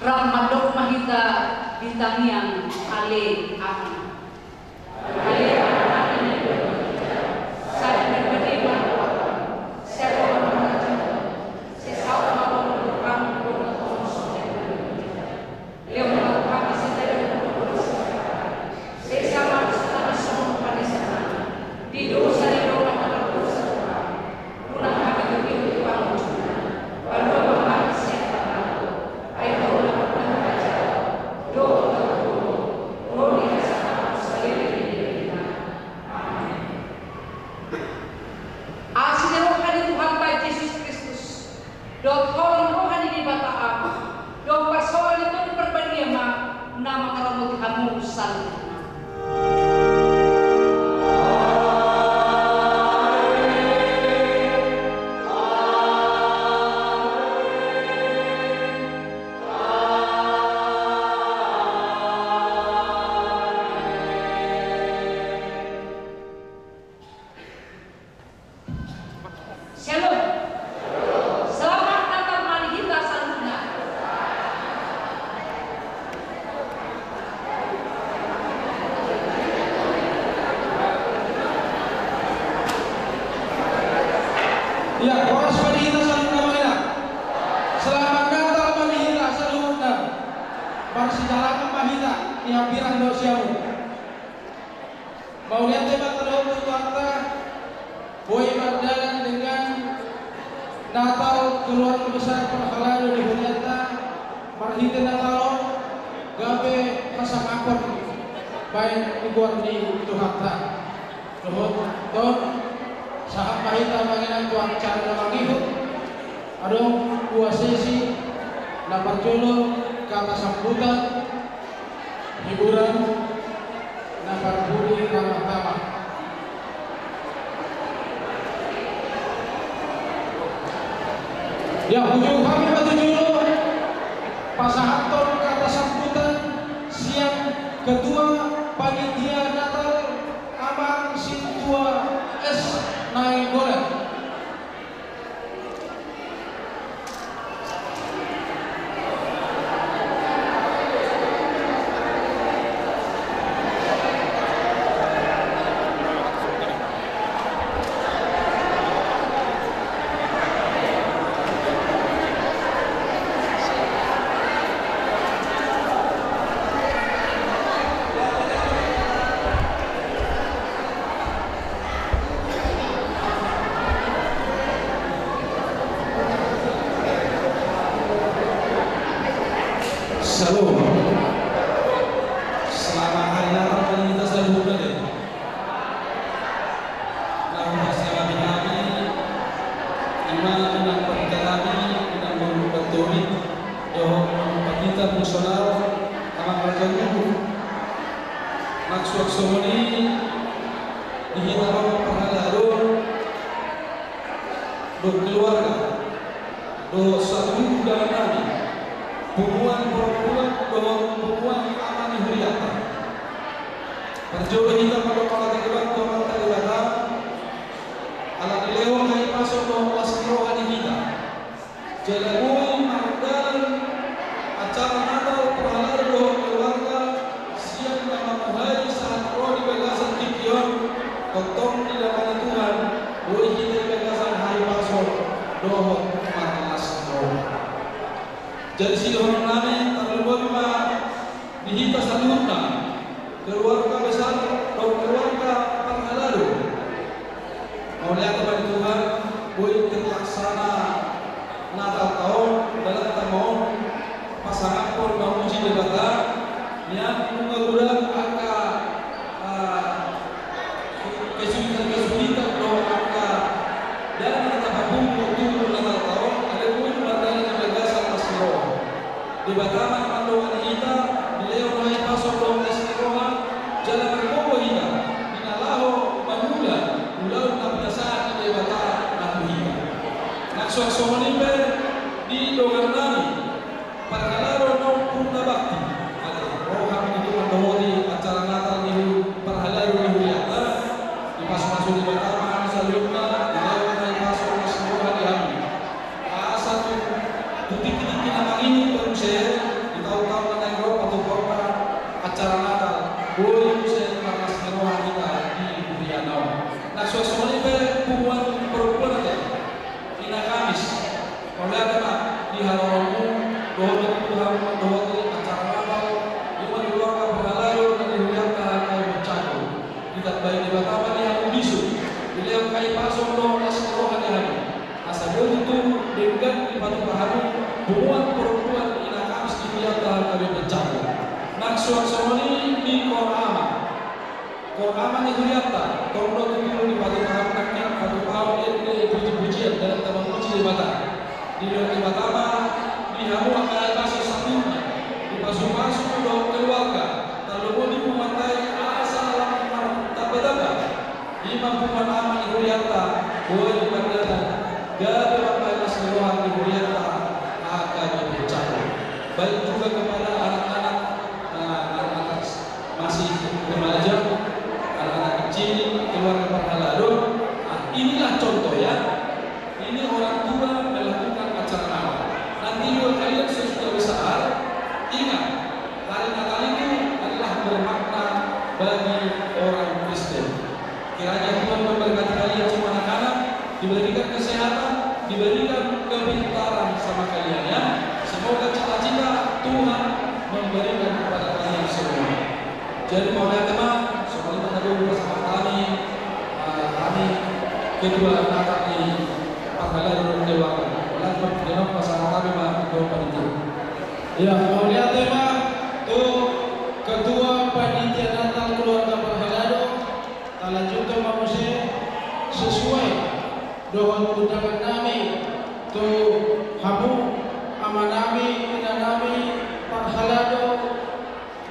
Ramadok mahita ditanian ale aman. Ya, koras Manihita Saluna Manila. Selamat Natal Manihita Saluna. Bersijalakan Manihita di hampiran dosiamu. Mau lihat tembak terlalu harta boy berjalan dengan Natal keluarga besar perhalado di Huniata Manihita Natal gabe pasang akor baik iguar di Tuharta. Don saat Mahita mengenai tuan cara dalam hidup, ada dua sesi, dapat jolo, kata sambutan, hiburan, dapat budi ramah tamah. Ya, ujung kami batu jolo, pasahanton kata sambutan, siang ketua panitia Natal, Amang Sintua S. Naik boleh. Shalom. Selamat hari Natal Manihita Saluna deh. Namun bersama kami, iman dan perintah kami dan membantu doa kita fungsional anak kerja guru. Maksud semua ini dihitung perhalado do keluarga do satu dalam kami. Hubungan perempuan bahwa hubungan amani huriata. Perjodoh kita pada kepala tegelan Tuhan Talibata. Alat lewa kaya masuk bahwa wasrohani kita. Jalui mardan acara Natal perhalal doa keluarga siang nama muhari saat roh di bagasan kipion totong di dalam Tuhan boleh kita di bagasan hari pasok doa marlas roh. Jadi si orang lain terlalu banyak dihita saluna keluarga roh kita di Burianau. Nah, suasana ini buat perempuan aja. Ina Kamis, oleh apa? Di Haramu, doa Tuhan, doa acara awal, iman keluarga berhalalu dan dilihat kayu bercaku. Kita baik di Batam di Hamu bisu, dilihat kayu pasong doa sekolah di Hamu. Asal itu dengan di Batu Hamu, buat perempuan Ina Kamis dilihat kayu bercaku. Nah, suasana ini di Korama. Korama ni kelihatan, tondo tu di Batu Hamu naknya Batu Hamu ini puji-pujian dalam taman puji di Batam. Di Batam di Hamu akan bahasa satunya di masuk-masuk doa keluarga lalu di pemantai asal tak betapa imam pemantai Huriata boleh di bandara gada pemantai masrohan di Huriata akan berbicara baik juga kepada anak-anak masih remaja, anak-anak kecil, keluarga perhalado. Inilah contoh ya. Ini orang tua melakukan acara Natal. Nanti juga kalian sesudah besar, ingat hari Natal itu adalah bermakna bagi orang Kristen. Kiranya Tuhan memberkati kalian semua anak-anak, diberikan kesehatan, diberikan kepintaran sama kalian ya. Semoga cita-cita Tuhan memberikan kepada kalian semua. Jadi mohon teman, semoga kita bersama kami kedua anak di Pangkalan Dewaka. Ulang berkenaan pasangan kami dua panitia. Ya, mau lihat tema tuh ketua panitia Natal keluarga Pangkalado. Talanjutkan manusia sesuai doa undangan kami tuh Hamu amanami inanami Pangkalado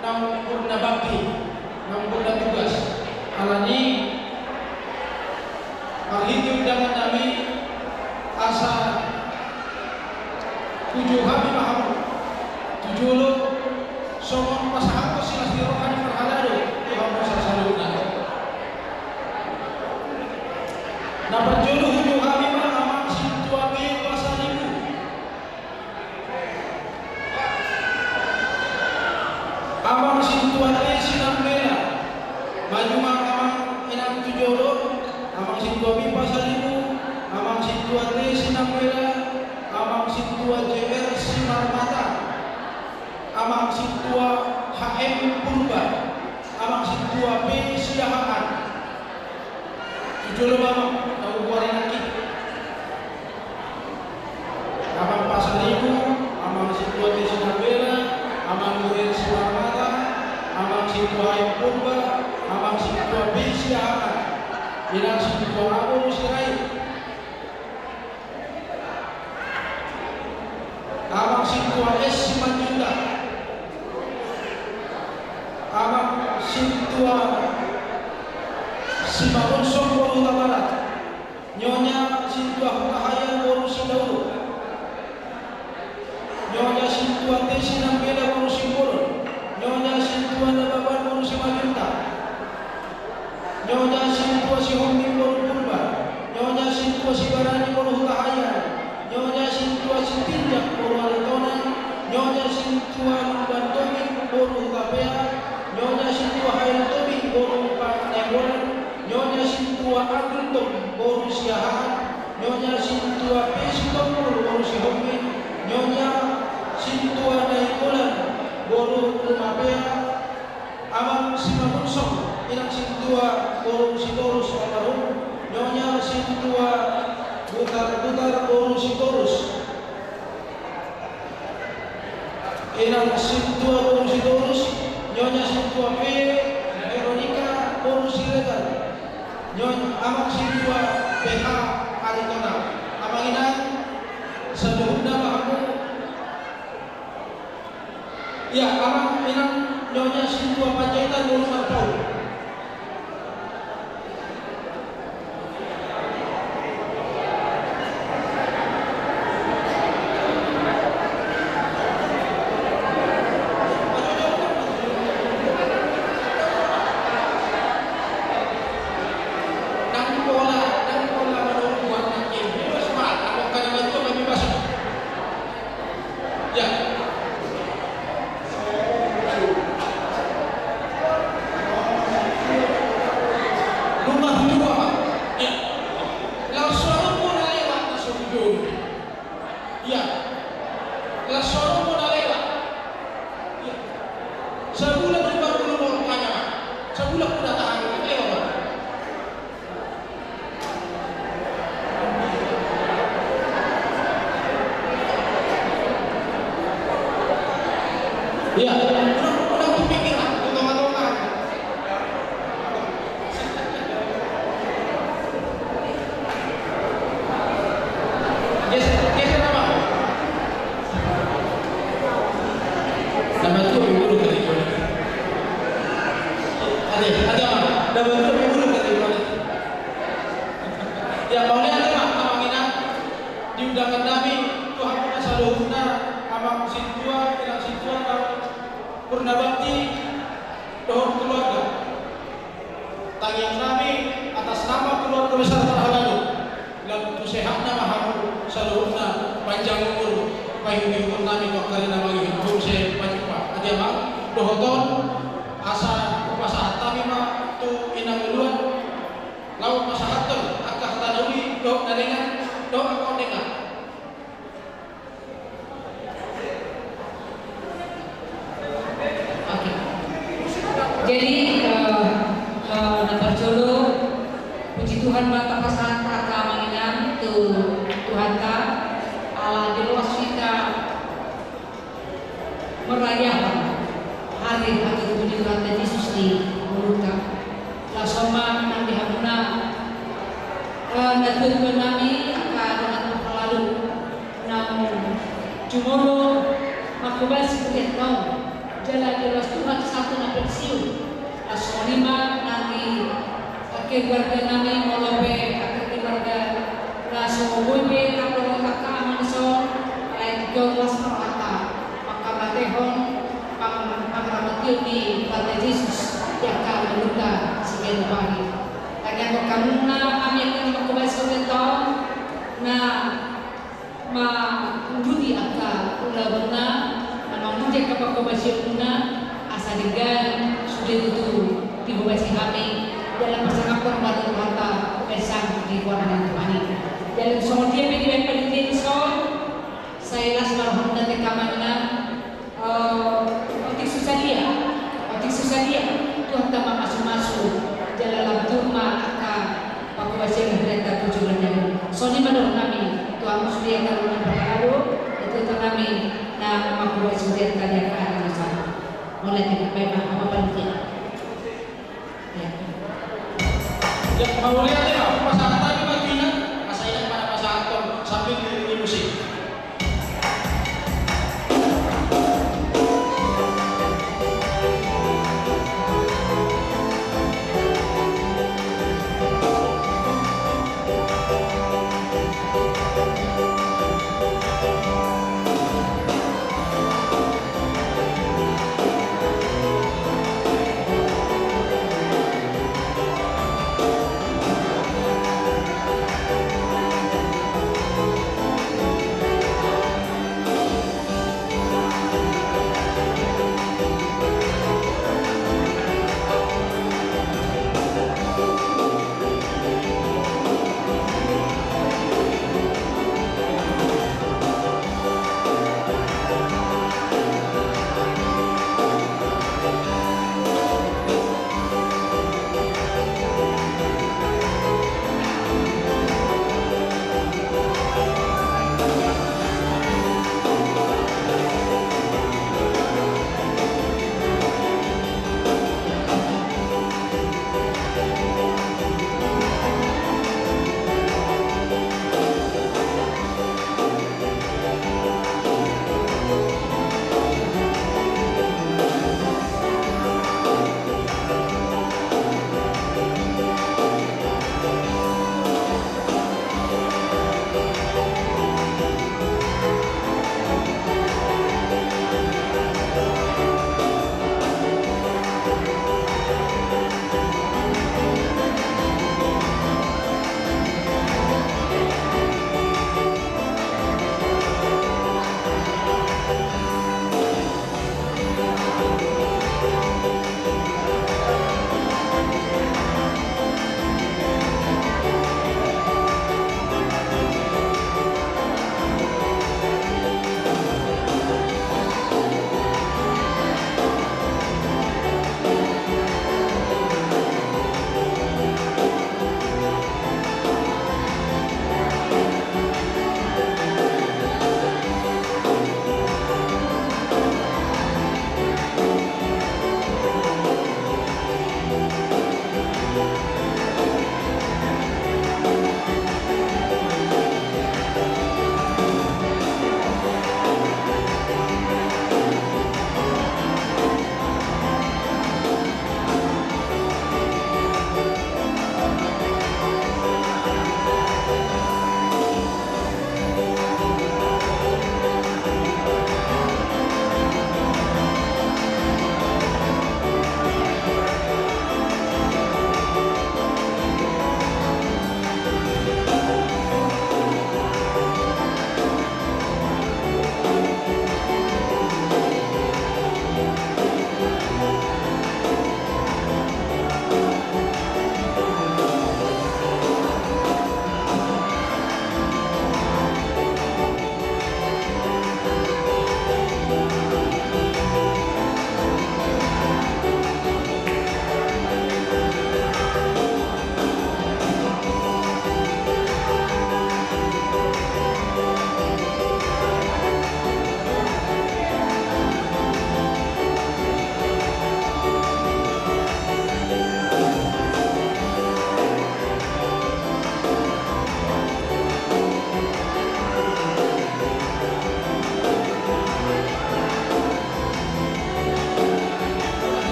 nang purna bakti nang purna tugas alani panghitung undangan kami asa 7 hari Hamu 7 lo somong pasangan ko sila sirokan Pangkalado di Hamu sasaluna napanjulo 7 hari amang sintuami pasalimu amang sintuati sinambela maju amang inang tujolo amang sintuami pasalimu amang sintuati sinambela amang sintua JR Sinarmata amang sintua HM Purba amang sintua P Siahaan tujolo amang tahu kuarin lagi amang pasalimu amang sintua T Sinambela amang JR Sinarmata amang sintua HM Purba amang sintua P Siahaan inang sintua Abu Sirai amang sintua S Simanjunta amang sintua Simaun Sombong Huta Barat nyonya sintua Hutahayan Boru Sidauru nyonya sintua T Sinambela Boru Simbolo nyonya sintua Nababan Boru Simanjunta nyonya sintua Sihoming Boru Purba nyonya sintua Sibarani Boru Hutahayan nyonya sintua Sintinjak Boru Aletonan nyonya sintua Bantomi Boru Hutapea nyonya sintua Hail Tobi Boru Panebolan nyonya sintua Aguntom Boru Siahaan nyonya sintua Pesitong Boru Sihomin nyonya sintua Naikulan Boru Rumapea amang Simamunsong inang sintua Boru Sitorus almarhum nyonya sintua Butar-butar Boru Sitorus inang sintua Boru Sitorus nyonya sintua P Veronica Boru Siregar nyonya amang sintua PH Aritona amang inang seluhuna Hamu ya amang inang nyonya sintua Panjaitan Boru Marpau Udah tahan. Ayo Pak. Iya, udah kupikir lah, tongkat-tongkat. Geser apa? Nama itu dulu tadi. Ada apa? Nama itu dulu tadi. Ya, maunya ada Pak, kamanginan di undangan kami Tuhan punya saluhuna, amang situa, tidak situa, purna bakti, dohor keluarga. Tangian kami atas nama keluarga besar Parahalalu, lalu sehat nama hamu saluhuna, panjang umur, payung umur kami kok kali nama hidup saya panjang Pak. Ada Pak, dohoton asa upasahat kami mah tu inang duluan. Lawan masahat tu, akah tanawi, doh nadengan, doh akau dengar. Jadi dapat jolo puji Tuhan mata pasangan kata manginan tu Tuhan ta ala jelas kita merayakan hari atau puji Tuhan Yesus di Muruta la soma nang dihamuna natun benami akan lalu namun cumolo makubas kulit kau jalan jelas Tuhan satu na pensiun asolima nanti keluarga nami molobe keluarga laso bobe kalau kakak manson lain kelas perata maka batehon pangramati di pada Yesus yang kami luka sekian pagi lagi aku kamu kami akan makubas kulit kau na ma judi aka ulah benar mungkin kapag komersial na asaligan sudah itu dibebasi kami dalam percakapan baru mata pesan di kuaran Tuhan ini. Dalam semua dia bagi penelitian saya las marhum dan kamana otik susah dia Tuhan tambah masuk dalam turma akan pakubasi yang berita 7 bulan. Soalnya menurut kami Tuhan sudah akan berlalu itu kami na makuha sudah kaya ka sana. Mulai tidak baik apa panitia. Ya. Ya, mau lihat ya, pasangan tadi baginya, masainan pada pasangan sambil di musik.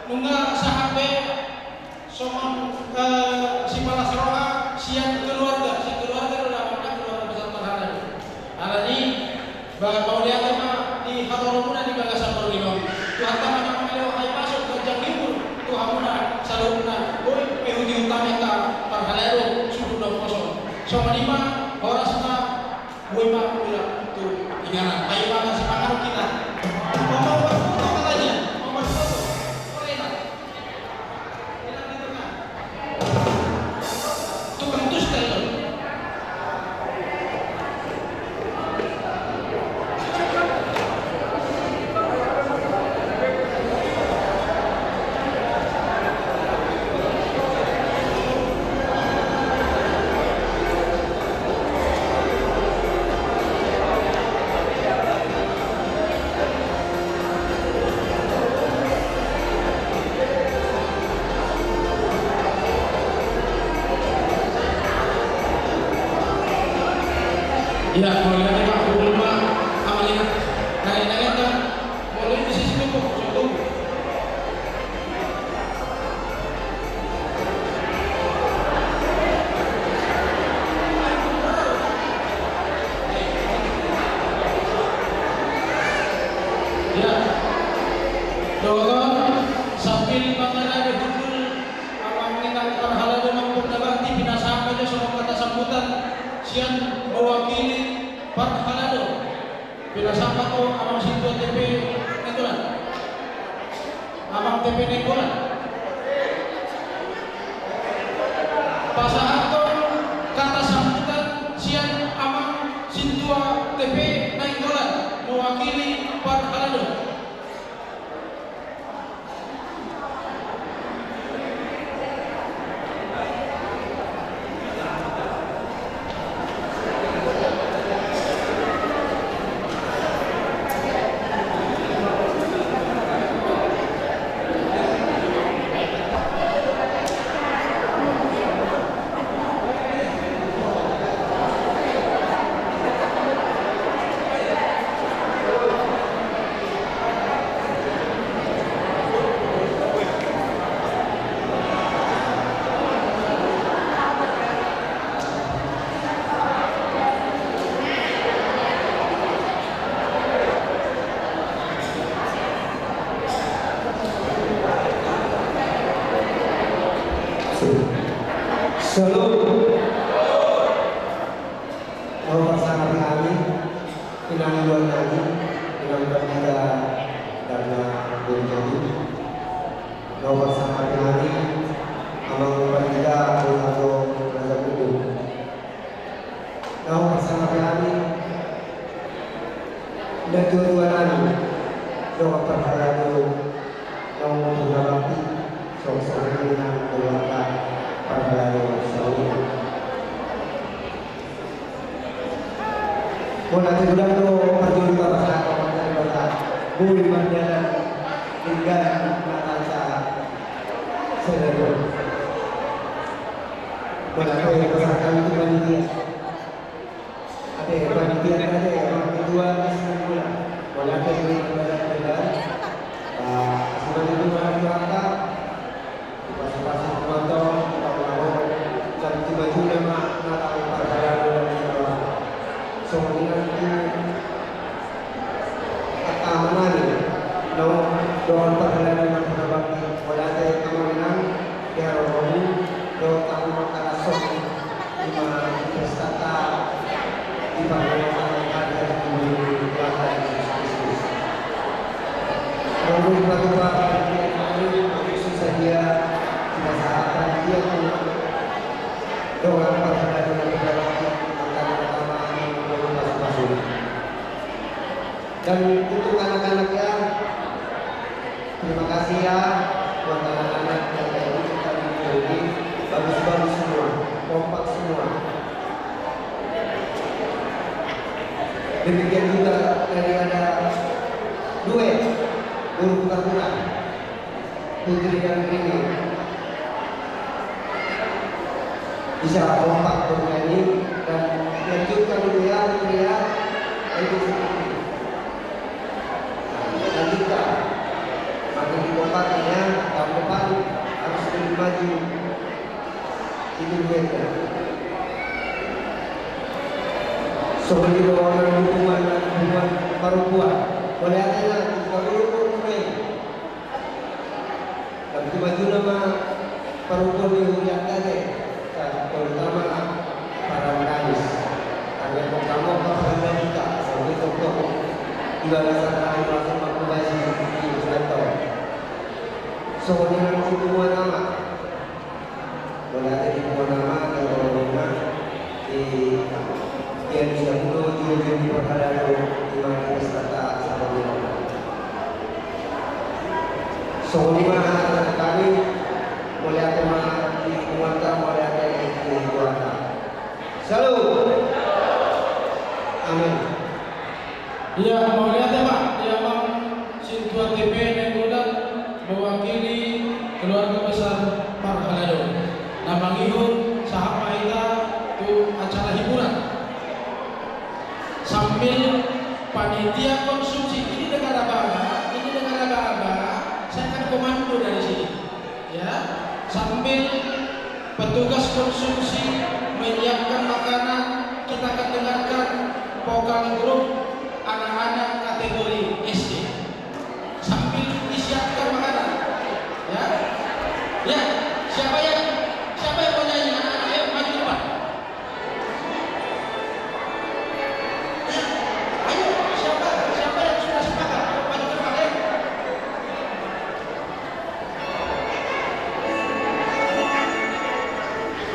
nungga sahabe somang si malas roha siang keluarga udah mana keluarga besar terhadap ada ini mau lihat mah di hatorumuna di bagasan berlino Tuhan taman yang melewat hai masuk ke jam libur Tuhan muna saluruna boy pehuji utama ka parhalero suku dong kosong sama lima horas na boy mah udah tuh ingana ayo bangga semangat kita ya kalau lihat Pak Gubernur Pak amalin nanya kan boleh di sini kok contoh ya dokter sambil mengenai betul mengingat hal dengan perdabakti binasa aja semua kata sambutan sian mewakili Pak Halado bila sampai kau abang situ TP Nenggolan abang TP Nenggolan Pak Sahato kata sambutan sian abang Sintua TP Nenggolan mewakili Pak Halado. Shalom. Mau bersama kami pinang luar lagi pinang bertiga karena berjadi. Mau bersama kami amang bertiga atau raja kudu. Mau bersama kami dan dua-dua lagi doa perhatian mau menghadapi sosok yang keluarga pada Saudi. Mula segulang to pagdulong ka ba sa kapatid ba buhay man yan hingga natal sa Senado. Mula ko yung pasakan ng panitia. Ate, panitia na ate, mga kedua mula. Mula ko yung panitia. Sebenarnya itu masyarakat pasang-pasang penonton dan tiba-tiba natal perayaan dan semuanya itu keamanan doa perayaan dan berbakti pada keamanan diharapkan doa tamu makarasok lima pestata di panggilan ada di belakang Kristus. Lalu bagaimana saja masyarakat dia doa perhatian dan berbakti pertama masing-masing. Dan untuk anak-anaknya, terima kasih ya buat anak-anak yang kita ini bagus-bagus semua, kompak semua. Demikian juga dari ada duet guru Taruna Putri dan Rini bisa kompak bernyanyi dan melanjutkan pria itu seperti dan kita makin dikompaknya dirinya. Seperti orang hubungan perempuan, boleh ada kalau mulai. Tapi baju nama perempuan yang tadi, terutama para gadis. Ada kamu apa kita sebagai tokoh juga rasa langsung maklumat di kantor. Soalnya semua nama, boleh ada di semua nama kalau nama di yang bisa menuju di perkara di mana wisata sebelum. Soalnya kami boleh ada di Kuanta, boleh ada di Kuanta. Salut. Amin. Ya, mau lihat ya Pak, ya Bang Sintua TP Nenggodan mewakili keluarga besar Parhalado. Nama ngihun sahab Maita itu acara hiburan. Sambil panitia konsumsi ini negara Baba, saya kan komando dari sini. Ya, sambil petugas konsumsi menyiapkan makanan, kita akan dengarkan vokal grup anak-anak kategori SD sambil disiapkan makanan. Ya, siapa yang mau nyanyi anak-anak, ayo maju depan. Ya, ayo siapa yang sudah sepakat, ayo maju depan ya.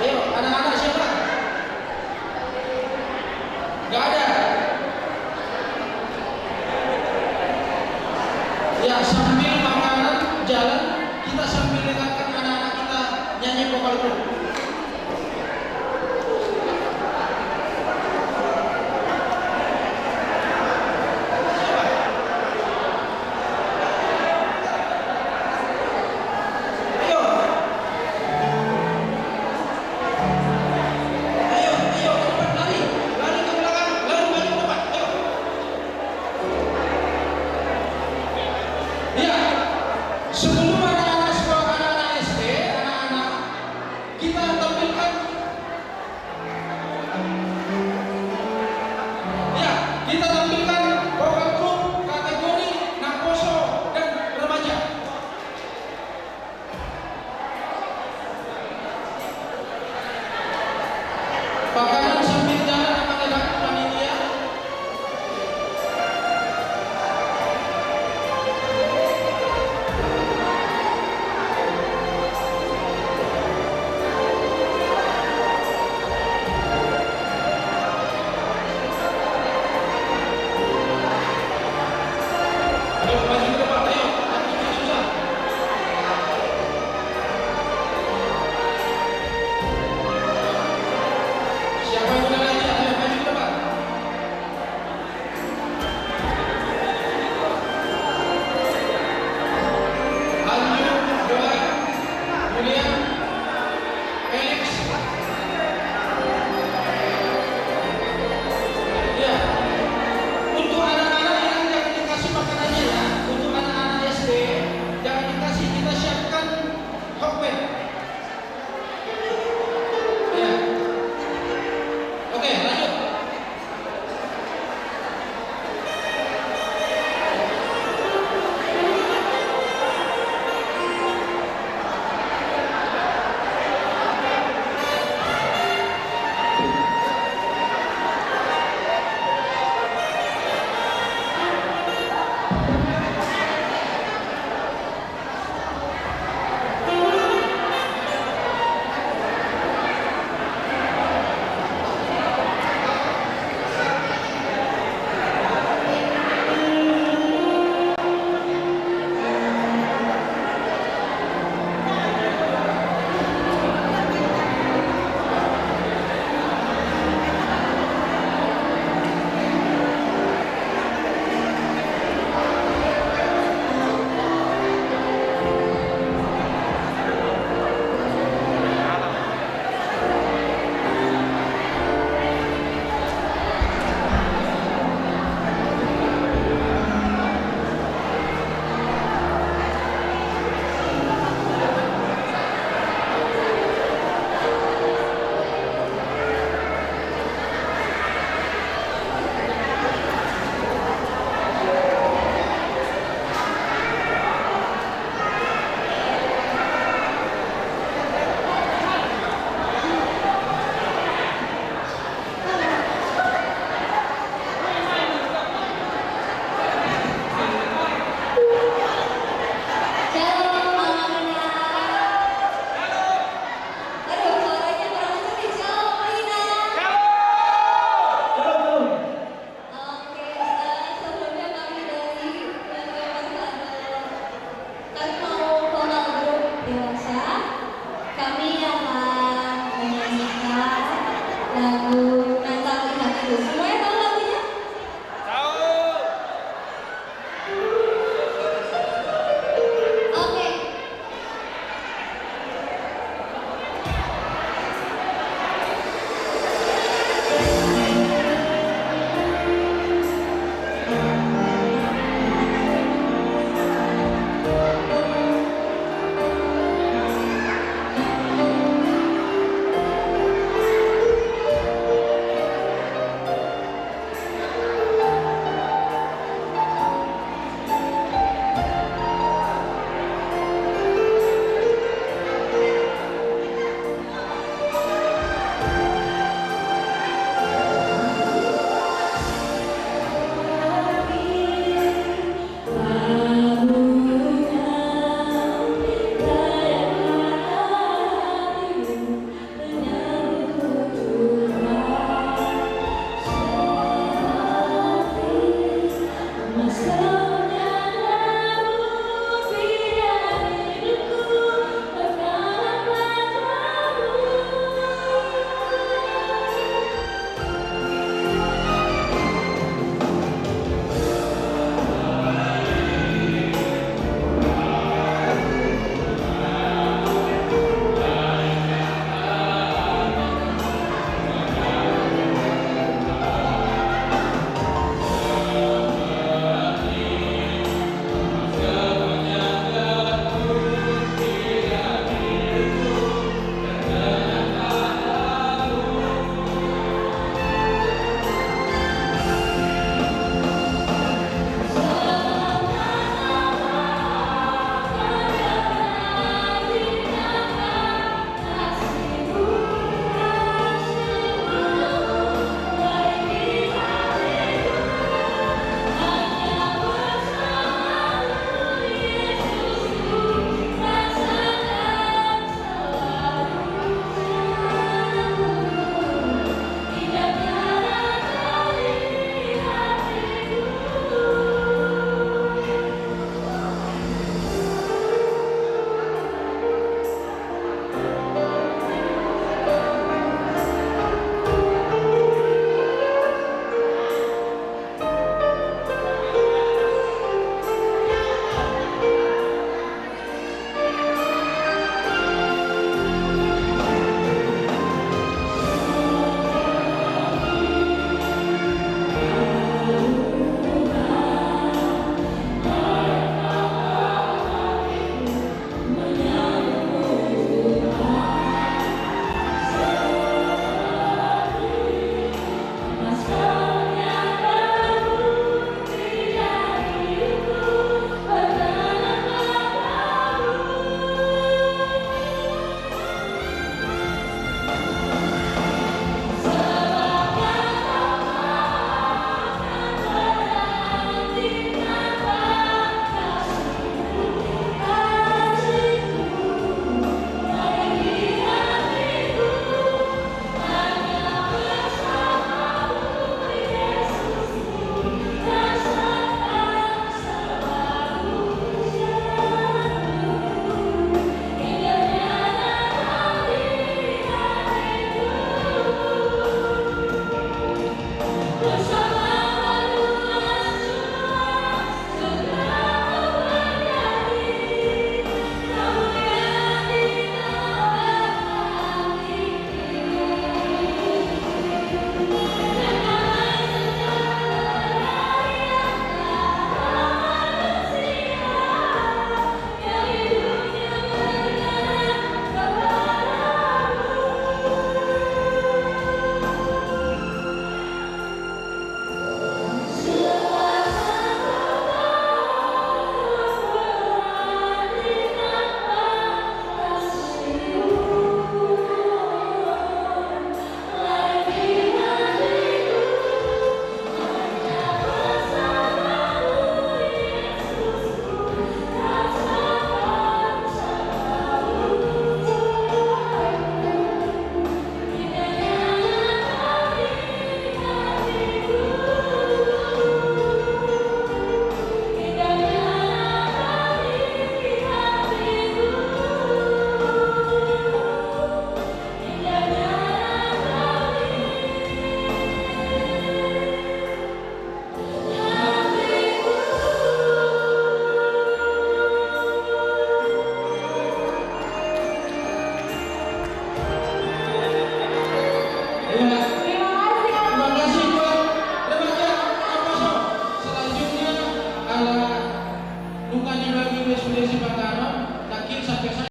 Ayo anak-anak siapa? Gak ada. Ya, sambil makanan jalan, kita sambil dengarkan anak-anak kita nyanyi vokal grup. Sebelum anak-anak sekolah, anak-anak SD, anak-anak kita tampilkan, ya kita tampilkan vokal grup kategori Naposo dan remaja. Makanan sambil jalan apa dengan panitia. Ayo maju